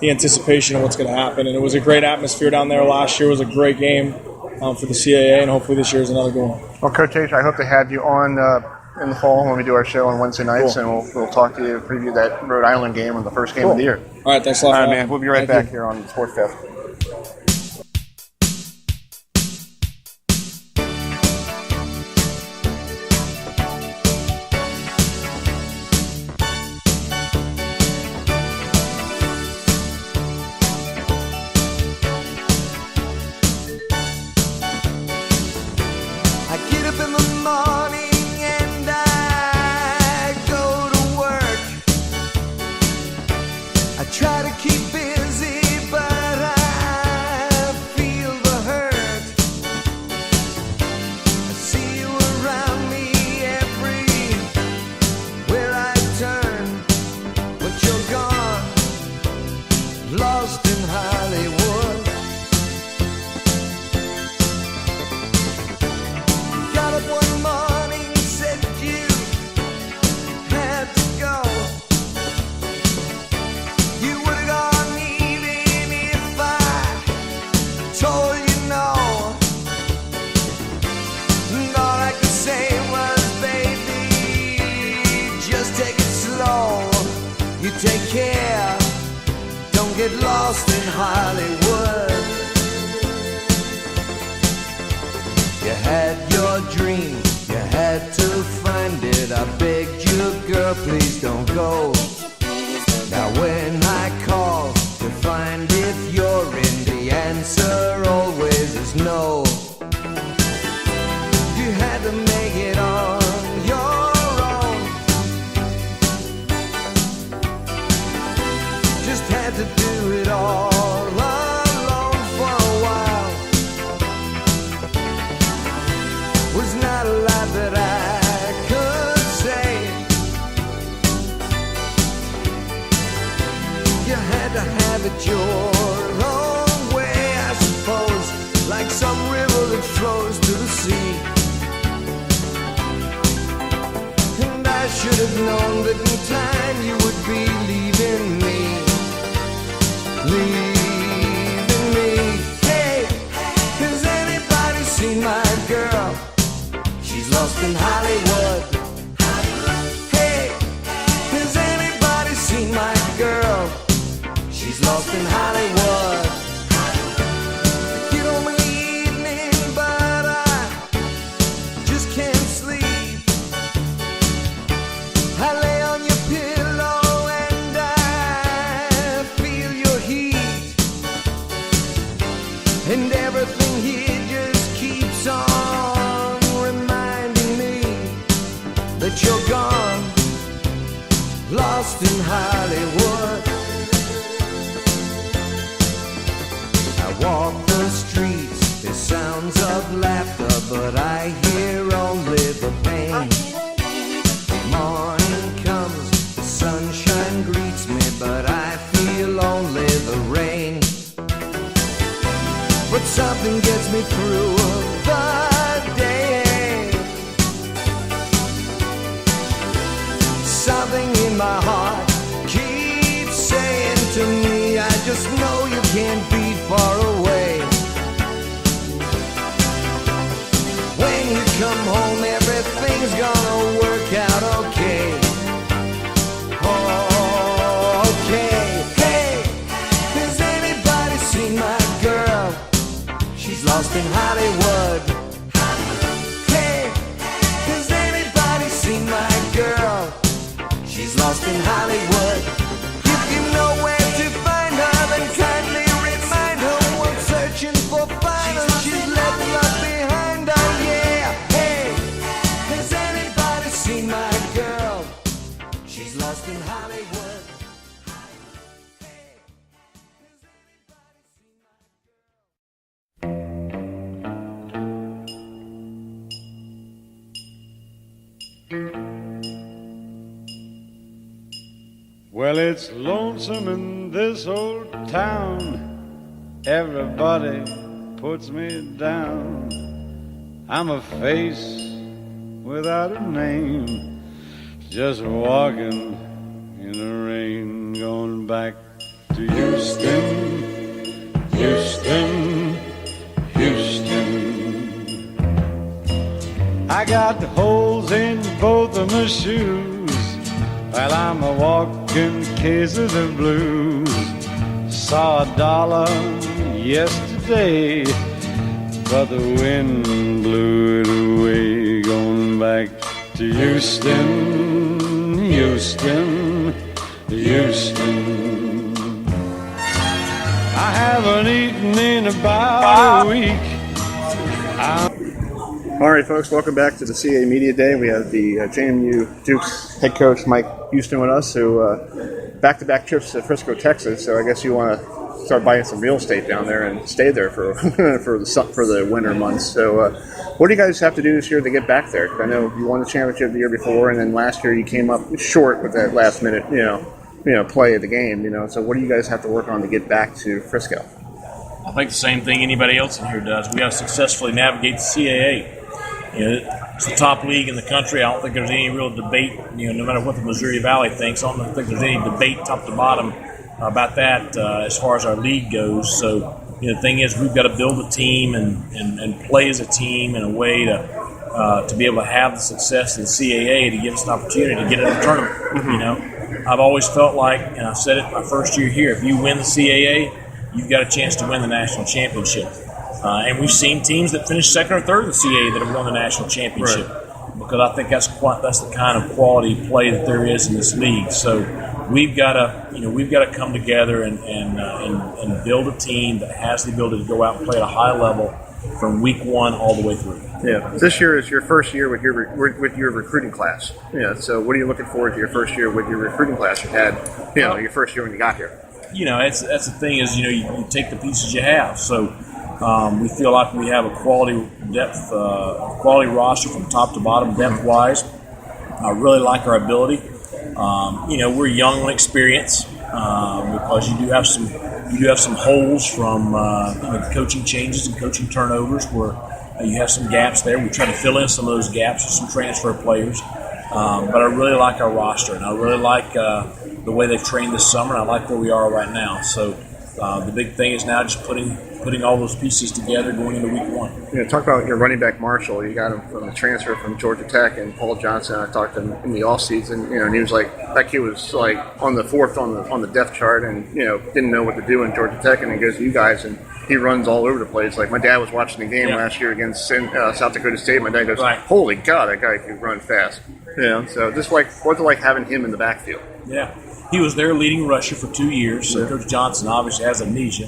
S12: anticipation of what's going to happen. And it was a great atmosphere down there last year. It was a great game for the CAA, and hopefully this year is another good one.
S5: Well, Coach H, I hope to have you on in the fall when we do our show on Wednesday nights,
S12: Cool.
S5: and we'll talk to you, preview that Rhode Island game and the first game of the year.
S12: All right, thanks a lot.
S5: All right,
S12: for
S5: man.
S12: having me.
S5: We'll be right
S12: Thank
S5: back here on Sports Fest.
S1: I get up in the morning and I go to work. I try to keep busy, but I feel the hurt. I see you around me everywhere I turn, but you're gone, lost in Hollywood. Got up one morning, said you had to go. You would have gone even if I told you no. And all I could say was, baby, just take it slow. You take care, don't get lost in Hollywood. You had your dream, you had to find it. I begged you, girl, please don't go. Now when I call to find if you're in, the answer always is no. You had to make it on your own. Just had to do it all alone for a while. Was not a lot that I could say. You had to have it your own way, I suppose, like some river that flows to the sea. And I should have known that in time you would be leaving me. Leaving me. Hey, has anybody seen my girl? She's lost in Hollywood. Hey, has anybody seen my girl? She's lost in Hollywood. I get home in the evening, but I just can't sleep. I lay on your pillow and I feel your heat. And everything here just keeps on reminding me that you're gone, lost in Hollywood. I walk the streets, there's sounds of laughter, but I hear only the pain. Morning comes, the sunshine greets me, but I feel only the rain. But something gets me through the day. Something in my heart keeps saying to me, I just know you can't be far away. When you come home, everything's gonna work out okay. Okay. Hey, has anybody seen my girl? She's lost in Hollywood. Hey, has anybody seen my girl? She's lost in Hollywood. If you know where to find her, then kindly remind her we're searching for find her. She's left love behind her, yeah. Hey, has anybody seen my girl? She's lost in Hollywood.
S13: Well, it's lonesome in this old town. Everybody puts me down. I'm a face without a name. just walking in the rain, going back to Houston, Houston, Houston. I got the holes in both of my shoes while I'm a walking case of the blues. Saw $1 yesterday, but the wind blew it away. Going back to Houston, Houston, Houston. I haven't eaten in about a week.
S5: All right, folks, welcome back to the CAA Media Day. We have the JMU Dukes head coach Mike Houston with us, who back-to-back trips to Frisco, Texas. So I guess you want to start buying some real estate down there and stay there for for the winter months. So what do you guys have to do this year to get back there? 'Cause I know you won the championship the year before, and then last year you came up short with that last-minute, play of the game. So what do you guys have to work on to get back to Frisco?
S14: I think the same thing anybody else in here does. We got to successfully navigate the CAA. It's the top league in the country. I don't think there's any real debate, no matter what the Missouri Valley thinks. I don't think there's any debate top to bottom about that as far as our league goes. So, the thing is, we've got to build a team and play as a team in a way to be able to have the success of the CAA to give us an opportunity to get in the tournament.
S5: Mm-hmm.
S14: I've always felt like, and I've said it my first year here, if you win the CAA, you've got a chance to win the national championship. And we've seen teams that finish second or third in the CAA that have won the national championship, because I think that's the kind of quality play that there is in this league. So we've got to come together and build a team that has the ability to go out and play at a high level from week one all the way through.
S5: Yeah, this year is your first year with your recruiting class. So what are you looking forward to your first year with your recruiting class you had? Your first year when you got here.
S14: That's the thing is you take the pieces you have. So. We feel like we have a quality roster from top to bottom, depth-wise. I really like our ability. We're young and experienced because you do have some holes from coaching changes and coaching turnovers where you have some gaps there. We try to fill in some of those gaps with some transfer players. But I really like our roster, and I really like the way they've trained this summer, and I like where we are right now. So the big thing is now just putting all those pieces together going into week one.
S5: Talk about your running back Marshall. You got him from the transfer from Georgia Tech, and Paul Johnson. I talked to him in the offseason, and he was like, that kid was like on the fourth on the depth chart, and didn't know what to do in Georgia Tech, and he goes to you guys, and he runs all over the place. Like my dad was watching the game last year against South Dakota State. My dad goes, "Holy God, that guy can run fast." So just like what's it like having him in the backfield?
S14: Yeah. He was their leading rusher for 2 years, so Coach Johnson obviously has amnesia.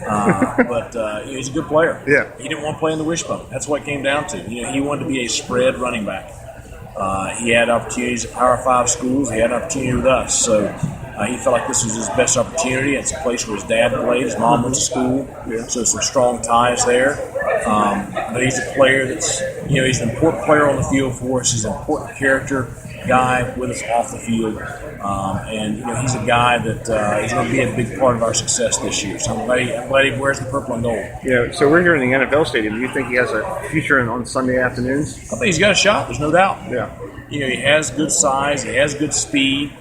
S14: But he's a good player.
S5: Yeah.
S14: He didn't want to play in the wishbone. That's what it came down to. He wanted to be a spread running back. He had opportunities at Power 5 schools. He had an opportunity with us. So he felt like this was his best opportunity. It's a place where his dad played. His mom went to school. So some strong ties there. But he's a player that's, he's an important player on the field for us. He's an important character guy with us off the field. And he's a guy that is going to be a big part of our success this year. So I'm glad he wears the purple and gold.
S5: Yeah. So we're here in the NFL stadium. Do you think he has a future on Sunday afternoons?
S14: I think he's got a shot. There's no doubt.
S5: Yeah.
S14: He has good size. He has good speed.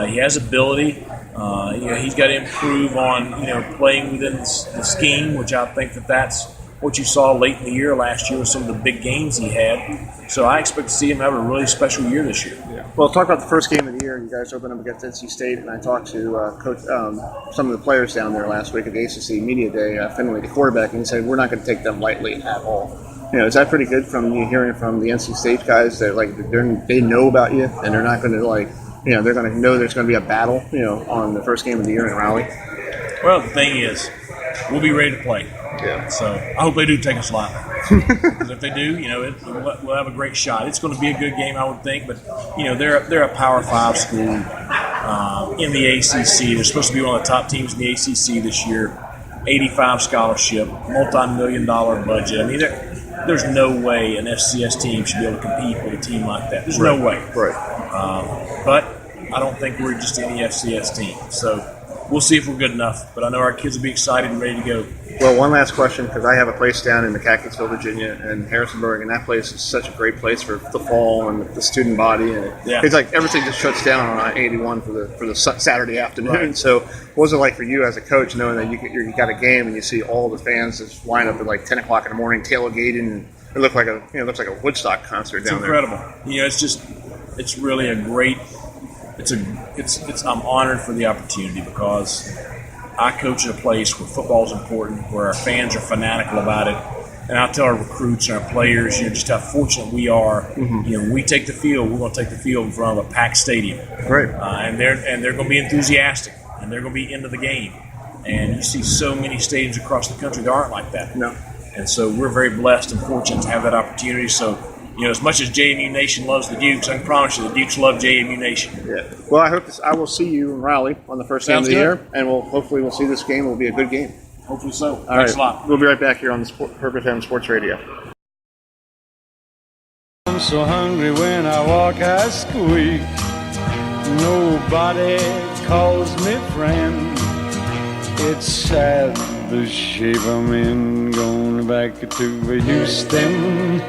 S14: He has ability. He's got to improve on playing within the scheme, which I think that's what you saw late in the year last year with some of the big games he had. So I expect to see him have a really special year this year.
S5: Yeah. Well, talk about the first game of the year. You guys opened up against NC State, and I talked to Coach some of the players down there last week at the ACC Media Day, Finley, the quarterback, and he said, we're not going to take them lightly at all. Is that pretty good from you hearing from the NC State guys that they know about you, and they're not going to they're going to know there's going to be a battle, on the first game of the year in Raleigh?
S14: Well, the thing is, we'll be ready to play.
S5: Yeah.
S14: So I hope they do take us lightly. Because if they do, we'll have a great shot. It's going to be a good game, I would think. But they're a Power 5 school in the ACC. They're supposed to be one of the top teams in the ACC this year. 85 scholarship, multi-million-dollar budget. I mean, there's no way an FCS team should be able to compete with a team like that. There's no way.
S5: Right.
S14: But I don't think we're just any FCS team. So we'll see if we're good enough. But I know our kids will be excited and ready to go.
S5: Well, one last question, because I have a place down in McCacketsville, Virginia, and Harrisonburg, and that place is such a great place for the fall and the student body. And it's like everything just shuts down on 81 for the Saturday afternoon.
S14: Right.
S5: So, what was it like for you as a coach, knowing that you got a game and you see all the fans just line up at like 10 o'clock in the morning, tailgating, and it looks like a Woodstock concert down there.
S14: It's incredible. It's really a great. I'm honored for the opportunity because I coach at a place where football is important, where our fans are fanatical about it, and I tell our recruits and our players, just how fortunate we are. When we take the field, we're going to take the field in front of a packed stadium,
S5: right?
S14: And they're going to be enthusiastic, and they're going to be into the game. And you see so many stadiums across the country that aren't like that.
S5: No.
S14: And so we're very blessed and fortunate to have that opportunity. So, as much as JMU Nation loves the Dukes, I can promise you the Dukes love JMU Nation.
S5: Yeah. Well, I will see you in Raleigh on the first game of the year, and hopefully we'll see this game. It will be a good game.
S14: Hopefully so.
S5: All
S14: Thanks
S5: right.
S14: a lot.
S5: We'll be right back here on the Purple FM Sports Radio.
S13: I'm so hungry when I walk, I squeak. Nobody calls me friend. It's sad, the shape I'm in, going back to Houston.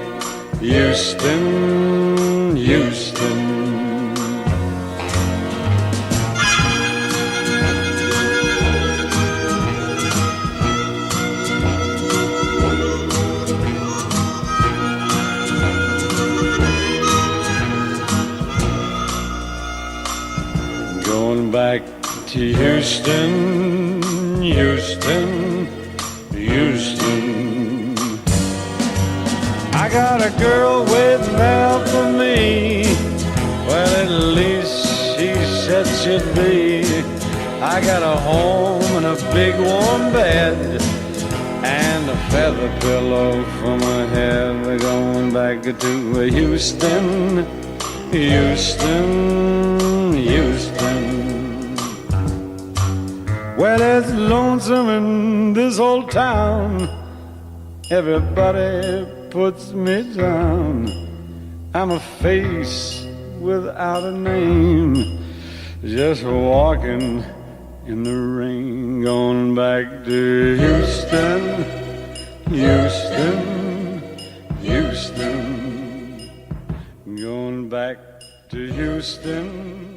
S13: Going back to Houston. I got a girl waiting out for me. Well, at least she said she'd be. I got a home and a big warm bed and a feather pillow for my head. We're going back to Houston. Well, it's lonesome in this old town. Everybody puts me down. I'm a face without a name, just walking in the rain. Going back to Houston. Going back to Houston.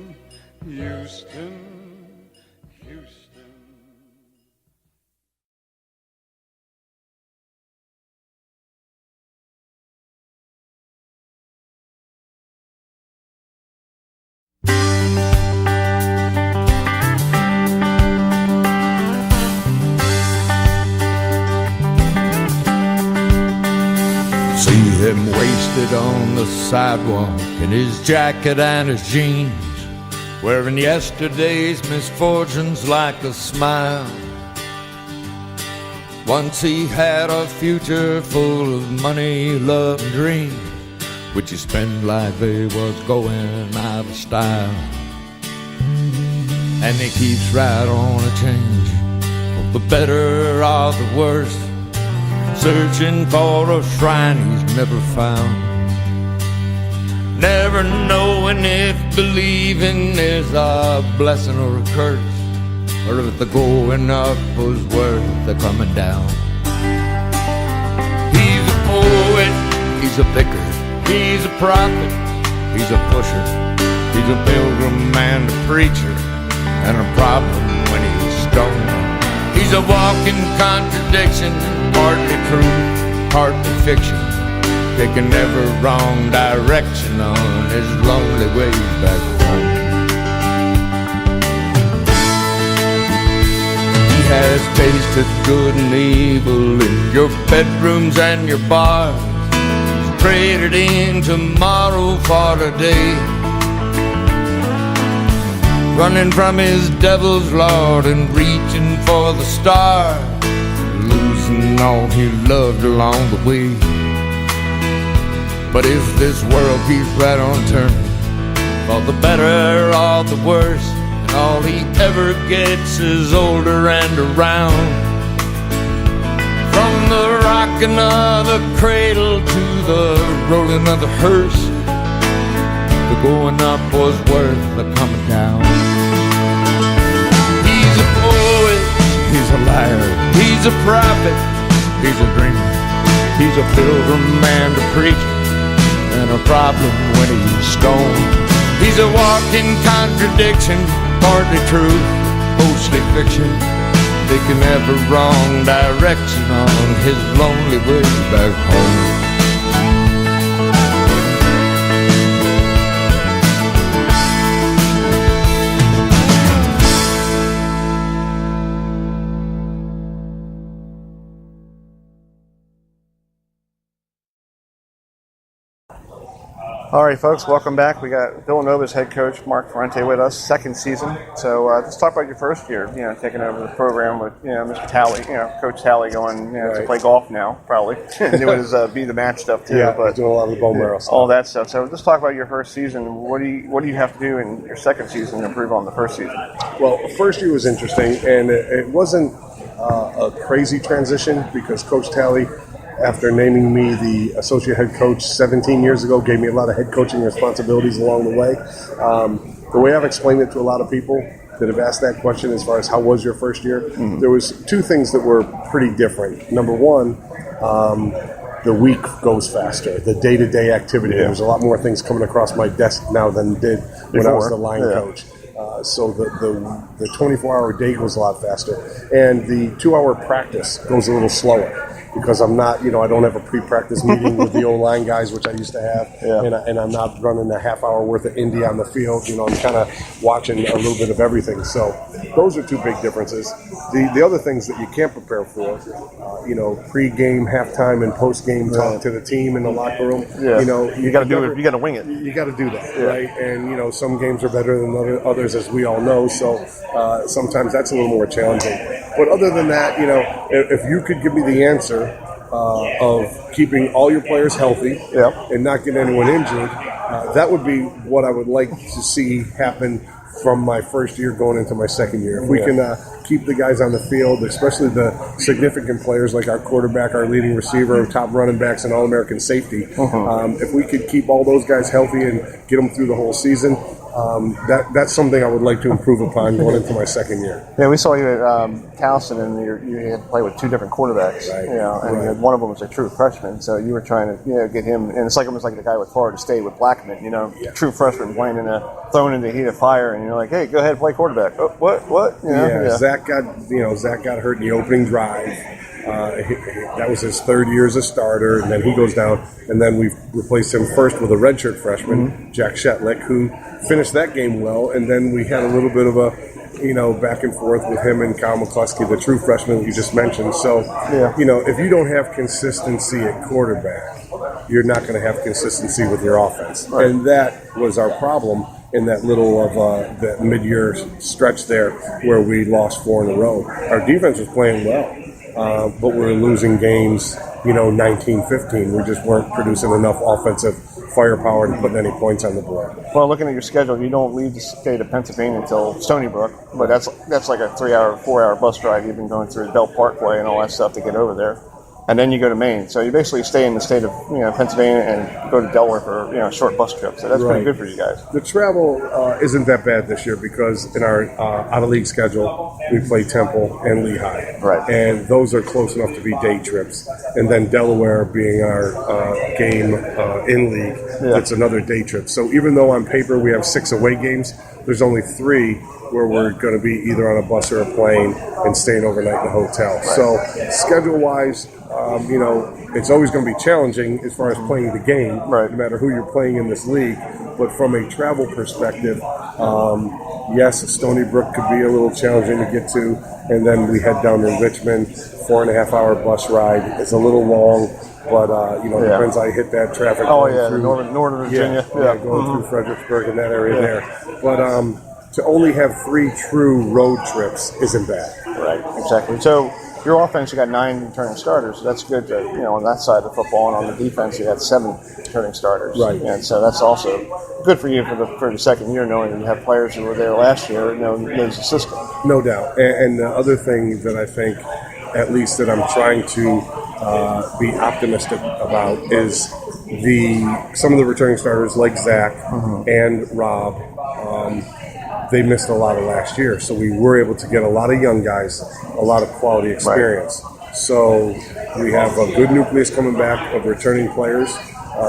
S8: See him wasted on the sidewalk in his jacket and his jeans, wearing yesterday's misfortunes like a smile. Once he had a future full of money, love, and dreams, which he spent like they was going out of style. And he keeps right on a change, for the better or the worse, searching for a shrine he's never found. Never knowing if believing is a blessing or a curse, or if the going up was worth the coming down. He's a poet, he's a vicar, he's a prophet, he's a pusher, he's a pilgrim and a preacher, and a problem when he's stoned. He's a walking contradiction, partly truth, partly fiction, taking every wrong direction on his lonely way back home. He has tasted good and evil in your bedrooms and your bars. He's traded in tomorrow for today, running from his devil's lord and reaching for the stars, losing all he loved along the way. But if this world keeps right on turning, for the better or the worse, and all he ever gets is older and around. From the rocking of the cradle to the rolling of the hearse, the going up was worth the coming down. He's a He's a liar, he's a prophet, he's a dreamer, he's a pilgrim and a preacher, and a problem when he's stoned. He's a walking contradiction, partly truth, mostly fiction, taking every wrong direction on his lonely way back home.
S5: All right, folks, welcome back. We got Villanova's head coach, Mark Ferrante, with us, second season. So let's talk about your first year, taking over the program with, Mr. Talley, Coach Talley going to play golf now, probably. Doing his Be the Match stuff, too.
S15: Yeah,
S5: but
S15: doing a lot of the bone marrow stuff.
S5: All that stuff. So let's talk about your first season. What do you have to do in your second season to improve on the first season?
S15: Well, first year was interesting, and it wasn't a crazy transition because Coach Talley, after naming me the associate head coach 17 years ago, gave me a lot of head coaching responsibilities along the way. The way I've explained it to a lot of people that have asked that question as far as how was your first year, there was two things that were pretty different. Number one, the week goes faster. The day-to-day activity. There's a lot more things coming across my desk now than did when I was the line coach. So the 24-hour day goes a lot faster. And the 2-hour practice goes a little slower because I'm not, I don't have a pre-practice meeting with the O-line guys, which I used to have, and I'm not running a half-hour worth of Indy on the field. I'm kind of watching a little bit of everything. So those are two big differences. The other things that you can't prepare for, pre-game, halftime, and post-game talk to the team in the locker room.
S5: Yeah. You got to do it. You got to wing it.
S15: You got to do that, right? And some games are better than others, as we all know. So sometimes that's a little more challenging. But other than that, if you could give me the answer of keeping all your players healthy and not getting anyone injured, that would be what I would like to see happen from my first year going into my second year. If we can keep the guys on the field, especially the significant players like our quarterback, our leading receiver, top running backs, and All-American safety, if we could keep all those guys healthy and get them through the whole season, that's something I would like to improve upon going into my second year.
S5: Yeah, we saw you at Towson, and you had to play with two different quarterbacks.
S15: Right.
S5: And one of them was a true freshman, so you were trying to get him. And it's almost like the guy with Florida State with Blackman. True freshman playing thrown in the heat of fire, and you're like, hey, go ahead and play quarterback. Oh, what?
S15: Zach got hurt in the opening drive. That was his third year as a starter, and then he goes down, and then we replaced him first with a redshirt freshman, Jack Shetlick, who finished that game well, and then we had a little bit of a back and forth with him and Kyle McCluskey, the true freshman you just mentioned. So, if you don't have consistency at quarterback, you're not going to have consistency with your offense. Right. And that was our problem in that little of that mid-year stretch there where we lost 4 in a row. Our defense was playing well. But we're losing games, 19-15. We just weren't producing enough offensive firepower to put any points on the board.
S5: Well, looking at your schedule, you don't leave the state of Pennsylvania until Stony Brook, but that's like a 4-hour bus drive. You've been going through Bell Parkway and all that stuff to get over there. And then you go to Maine. So you basically stay in the state of Pennsylvania and go to Delaware for a short bus trip. So that's pretty good for you guys.
S15: The travel isn't that bad this year because in our out-of-league schedule, we play Temple and Lehigh.
S5: Right.
S15: And those are close enough to be day trips. And then Delaware being our game in league, it's another day trip. So even though on paper we have 6 away games, there's only 3 where we're going to be either on a bus or a plane and staying overnight in a hotel. Right. So schedule-wise, it's always going to be challenging as far as playing the game, no matter who you're playing in this league. But from a travel perspective, yes, Stony Brook could be a little challenging to get to. And then we head down to Richmond, 4.5-hour bus ride. It's a little long, but, depends how you hit that traffic.
S5: Through Northern Virginia.
S15: Going through Fredericksburg and that area there. But to only have 3 true road trips isn't bad.
S5: Right, exactly. So your offense, you got 9 returning starters. So that's good to, on that side of football. And on the defense, you had 7 returning starters.
S15: Right.
S5: And so that's also good for you for the second year, knowing that you have players who were there last year and knows the system.
S15: No doubt. And the other thing that I think, at least that I'm trying to be optimistic about, is some of the returning starters like Zach and Rob. they missed a lot of last year. So we were able to get a lot of young guys, a lot of quality experience. Right. So we have a good nucleus coming back of returning players,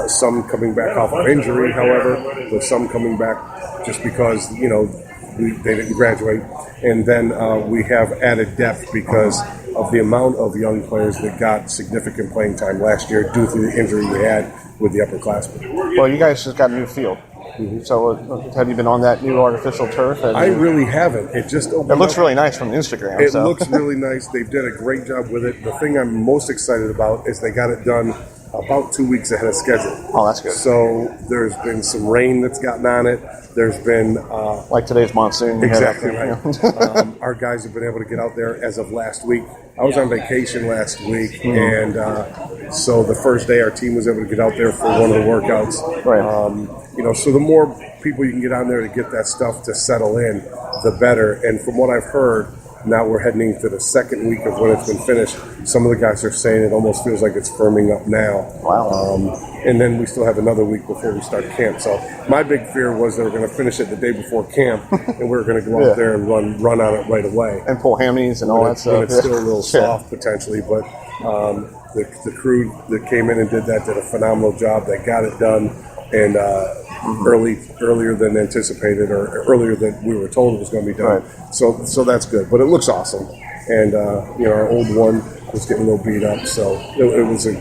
S15: some coming back off of injury, however, but some coming back just because, they didn't graduate. And then we have added depth because of the amount of young players that got significant playing time last year due to the injury we had with the upperclassmen.
S5: Well, you guys just got a new field. Mm-hmm. So have you been on that new artificial turf?
S15: I really haven't. It just opened.
S5: It looks really nice from Instagram.
S15: It looks really nice. They've done a great job with it. The thing I'm most excited about is they got it done about 2 weeks ahead of schedule.
S5: Oh, that's good.
S15: So there's been some rain that's gotten on it. There's been...
S5: like today's monsoon.
S15: Exactly right. Our guys have been able to get out there as of last week. I was on vacation last week, and so the first day our team was able to get out there for one of the workouts.
S5: Right.
S15: So the more people you can get on there to get that stuff to settle in, the better. And from what I've heard, now we're heading into the second week of when it's been finished. Some of the guys are saying it almost feels like it's firming up now.
S5: Wow.
S15: And then we still have another week before we start camp. So my big fear was they were going to finish it the day before camp, and we were going to go out there and run on it right away.
S5: And pull hammies and all that stuff.
S15: It's still a little soft potentially, but the crew that came in and did that did a phenomenal job. They got it done, and earlier than anticipated, or earlier than we were told it was going to be done. Right. So that's good. But it looks awesome. And our old one was getting a little beat up, so it was a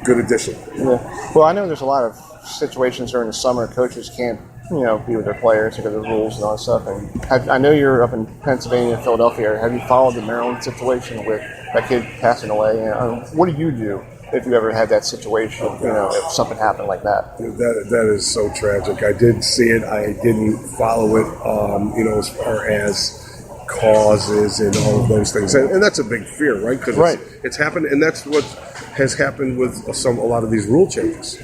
S15: good addition.
S5: Yeah. Well, I know there's a lot of situations during the summer coaches can't be with their players because of the rules and all that stuff. And I know you're up in Pennsylvania, Philadelphia. Have you followed the Maryland situation with that kid passing away? What do you do if you ever had that situation, if something happened like that?
S15: That is so tragic. I did see it. I didn't follow it, as far as causes and all of those things. And that's a big fear, right? Because it's happened, and that's what has happened with a lot of these rule changes.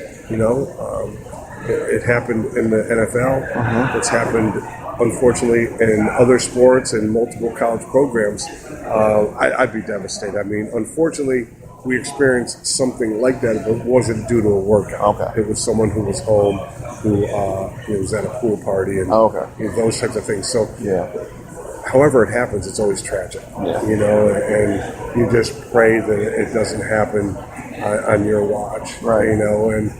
S15: It happened in the NFL. It's happened, unfortunately, in other sports and multiple college programs. I'd be devastated. I mean, unfortunately, we experienced something like that, but it wasn't due to a workout.
S5: Okay.
S15: It was someone who was home, who was at a pool party, and those types of things. So, however it happens, it's always tragic.
S5: Yeah.
S15: And you just pray that it doesn't happen on your watch.
S5: Right.
S15: And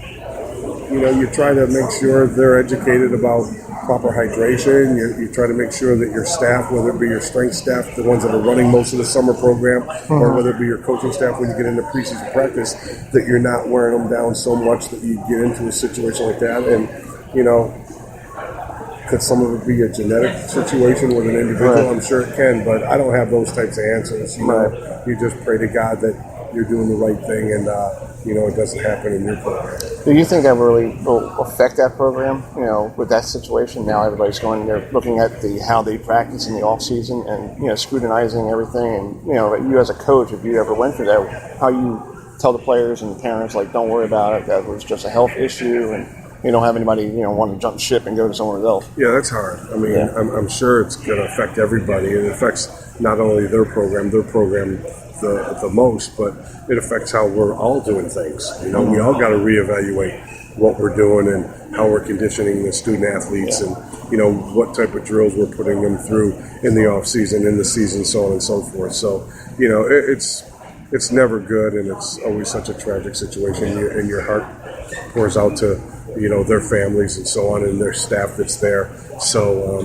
S15: you try to make sure they're educated about proper hydration. You try to make sure that your staff, whether it be your strength staff, the ones that are running most of the summer program, or whether it be your coaching staff when you get into preseason practice, that you're not wearing them down so much that you get into a situation like that. And, could some of it be a genetic situation with an individual? Right. I'm sure it can, but I don't have those types of answers. You just pray to God that you're doing the right thing, and it doesn't happen in your program.
S5: Do you think that really will affect that program? With that situation, now everybody's going there looking at how they practice in the off season and scrutinizing everything. And you as a coach, if you ever went through that, how you tell the players and the parents, like, don't worry about it. That was just a health issue, and you don't have anybody want to jump ship and go to somewhere else.
S15: Yeah, that's hard. I mean, I'm sure it's going to affect everybody. It affects not only their program the most, but it affects how we're all doing things. We all got to reevaluate what we're doing and how we're conditioning the student athletes, and what type of drills we're putting them through in the off season, in the season, so on and so forth. So it's never good, and it's always such a tragic situation, and your heart pours out to their families and so on, and their staff that's there. So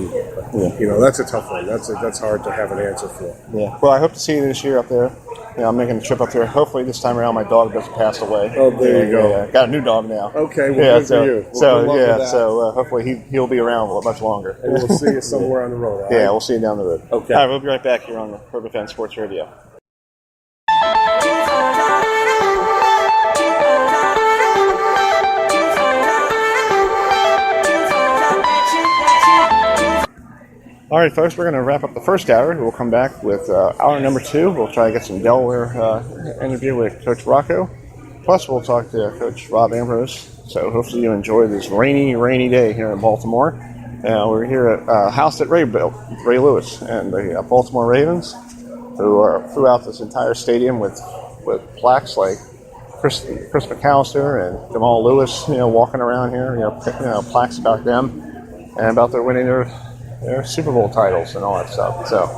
S15: that's a tough one. That's hard to have an answer for.
S5: Yeah. Well, I hope to see you this year up there. I'm making a trip up there. Hopefully this time around my dog doesn't pass away.
S15: Oh, there you go.
S5: Yeah. Got a new dog now.
S15: Okay, well, good for you.
S5: So hopefully he'll be around much longer.
S15: And we'll see you somewhere on the road.
S5: Yeah, we'll see you down the road.
S15: Okay.
S5: All right, we'll be right back here on the Purple Fan Sports Radio. All right, folks, we're going to wrap up the first hour. We'll come back with hour number 2. We'll try to get some Delaware interview with Coach Rocco. Plus, we'll talk to Coach Rob Ambrose. So hopefully you enjoy this rainy day here in Baltimore. We're here at a house that Ray built, Ray Lewis, and the Baltimore Ravens, who are throughout this entire stadium with plaques like Chris McAllister and Jamal Lewis, walking around here, plaques about them and about their winning their Super Bowl titles and all that stuff. So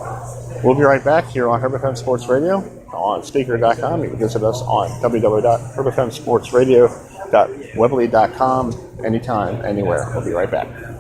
S5: we'll be right back here on Herb FM Sports Radio on Speaker.com. You can visit us on www.herbfmsportsradio.weebly.com anytime, anywhere. We'll be right back.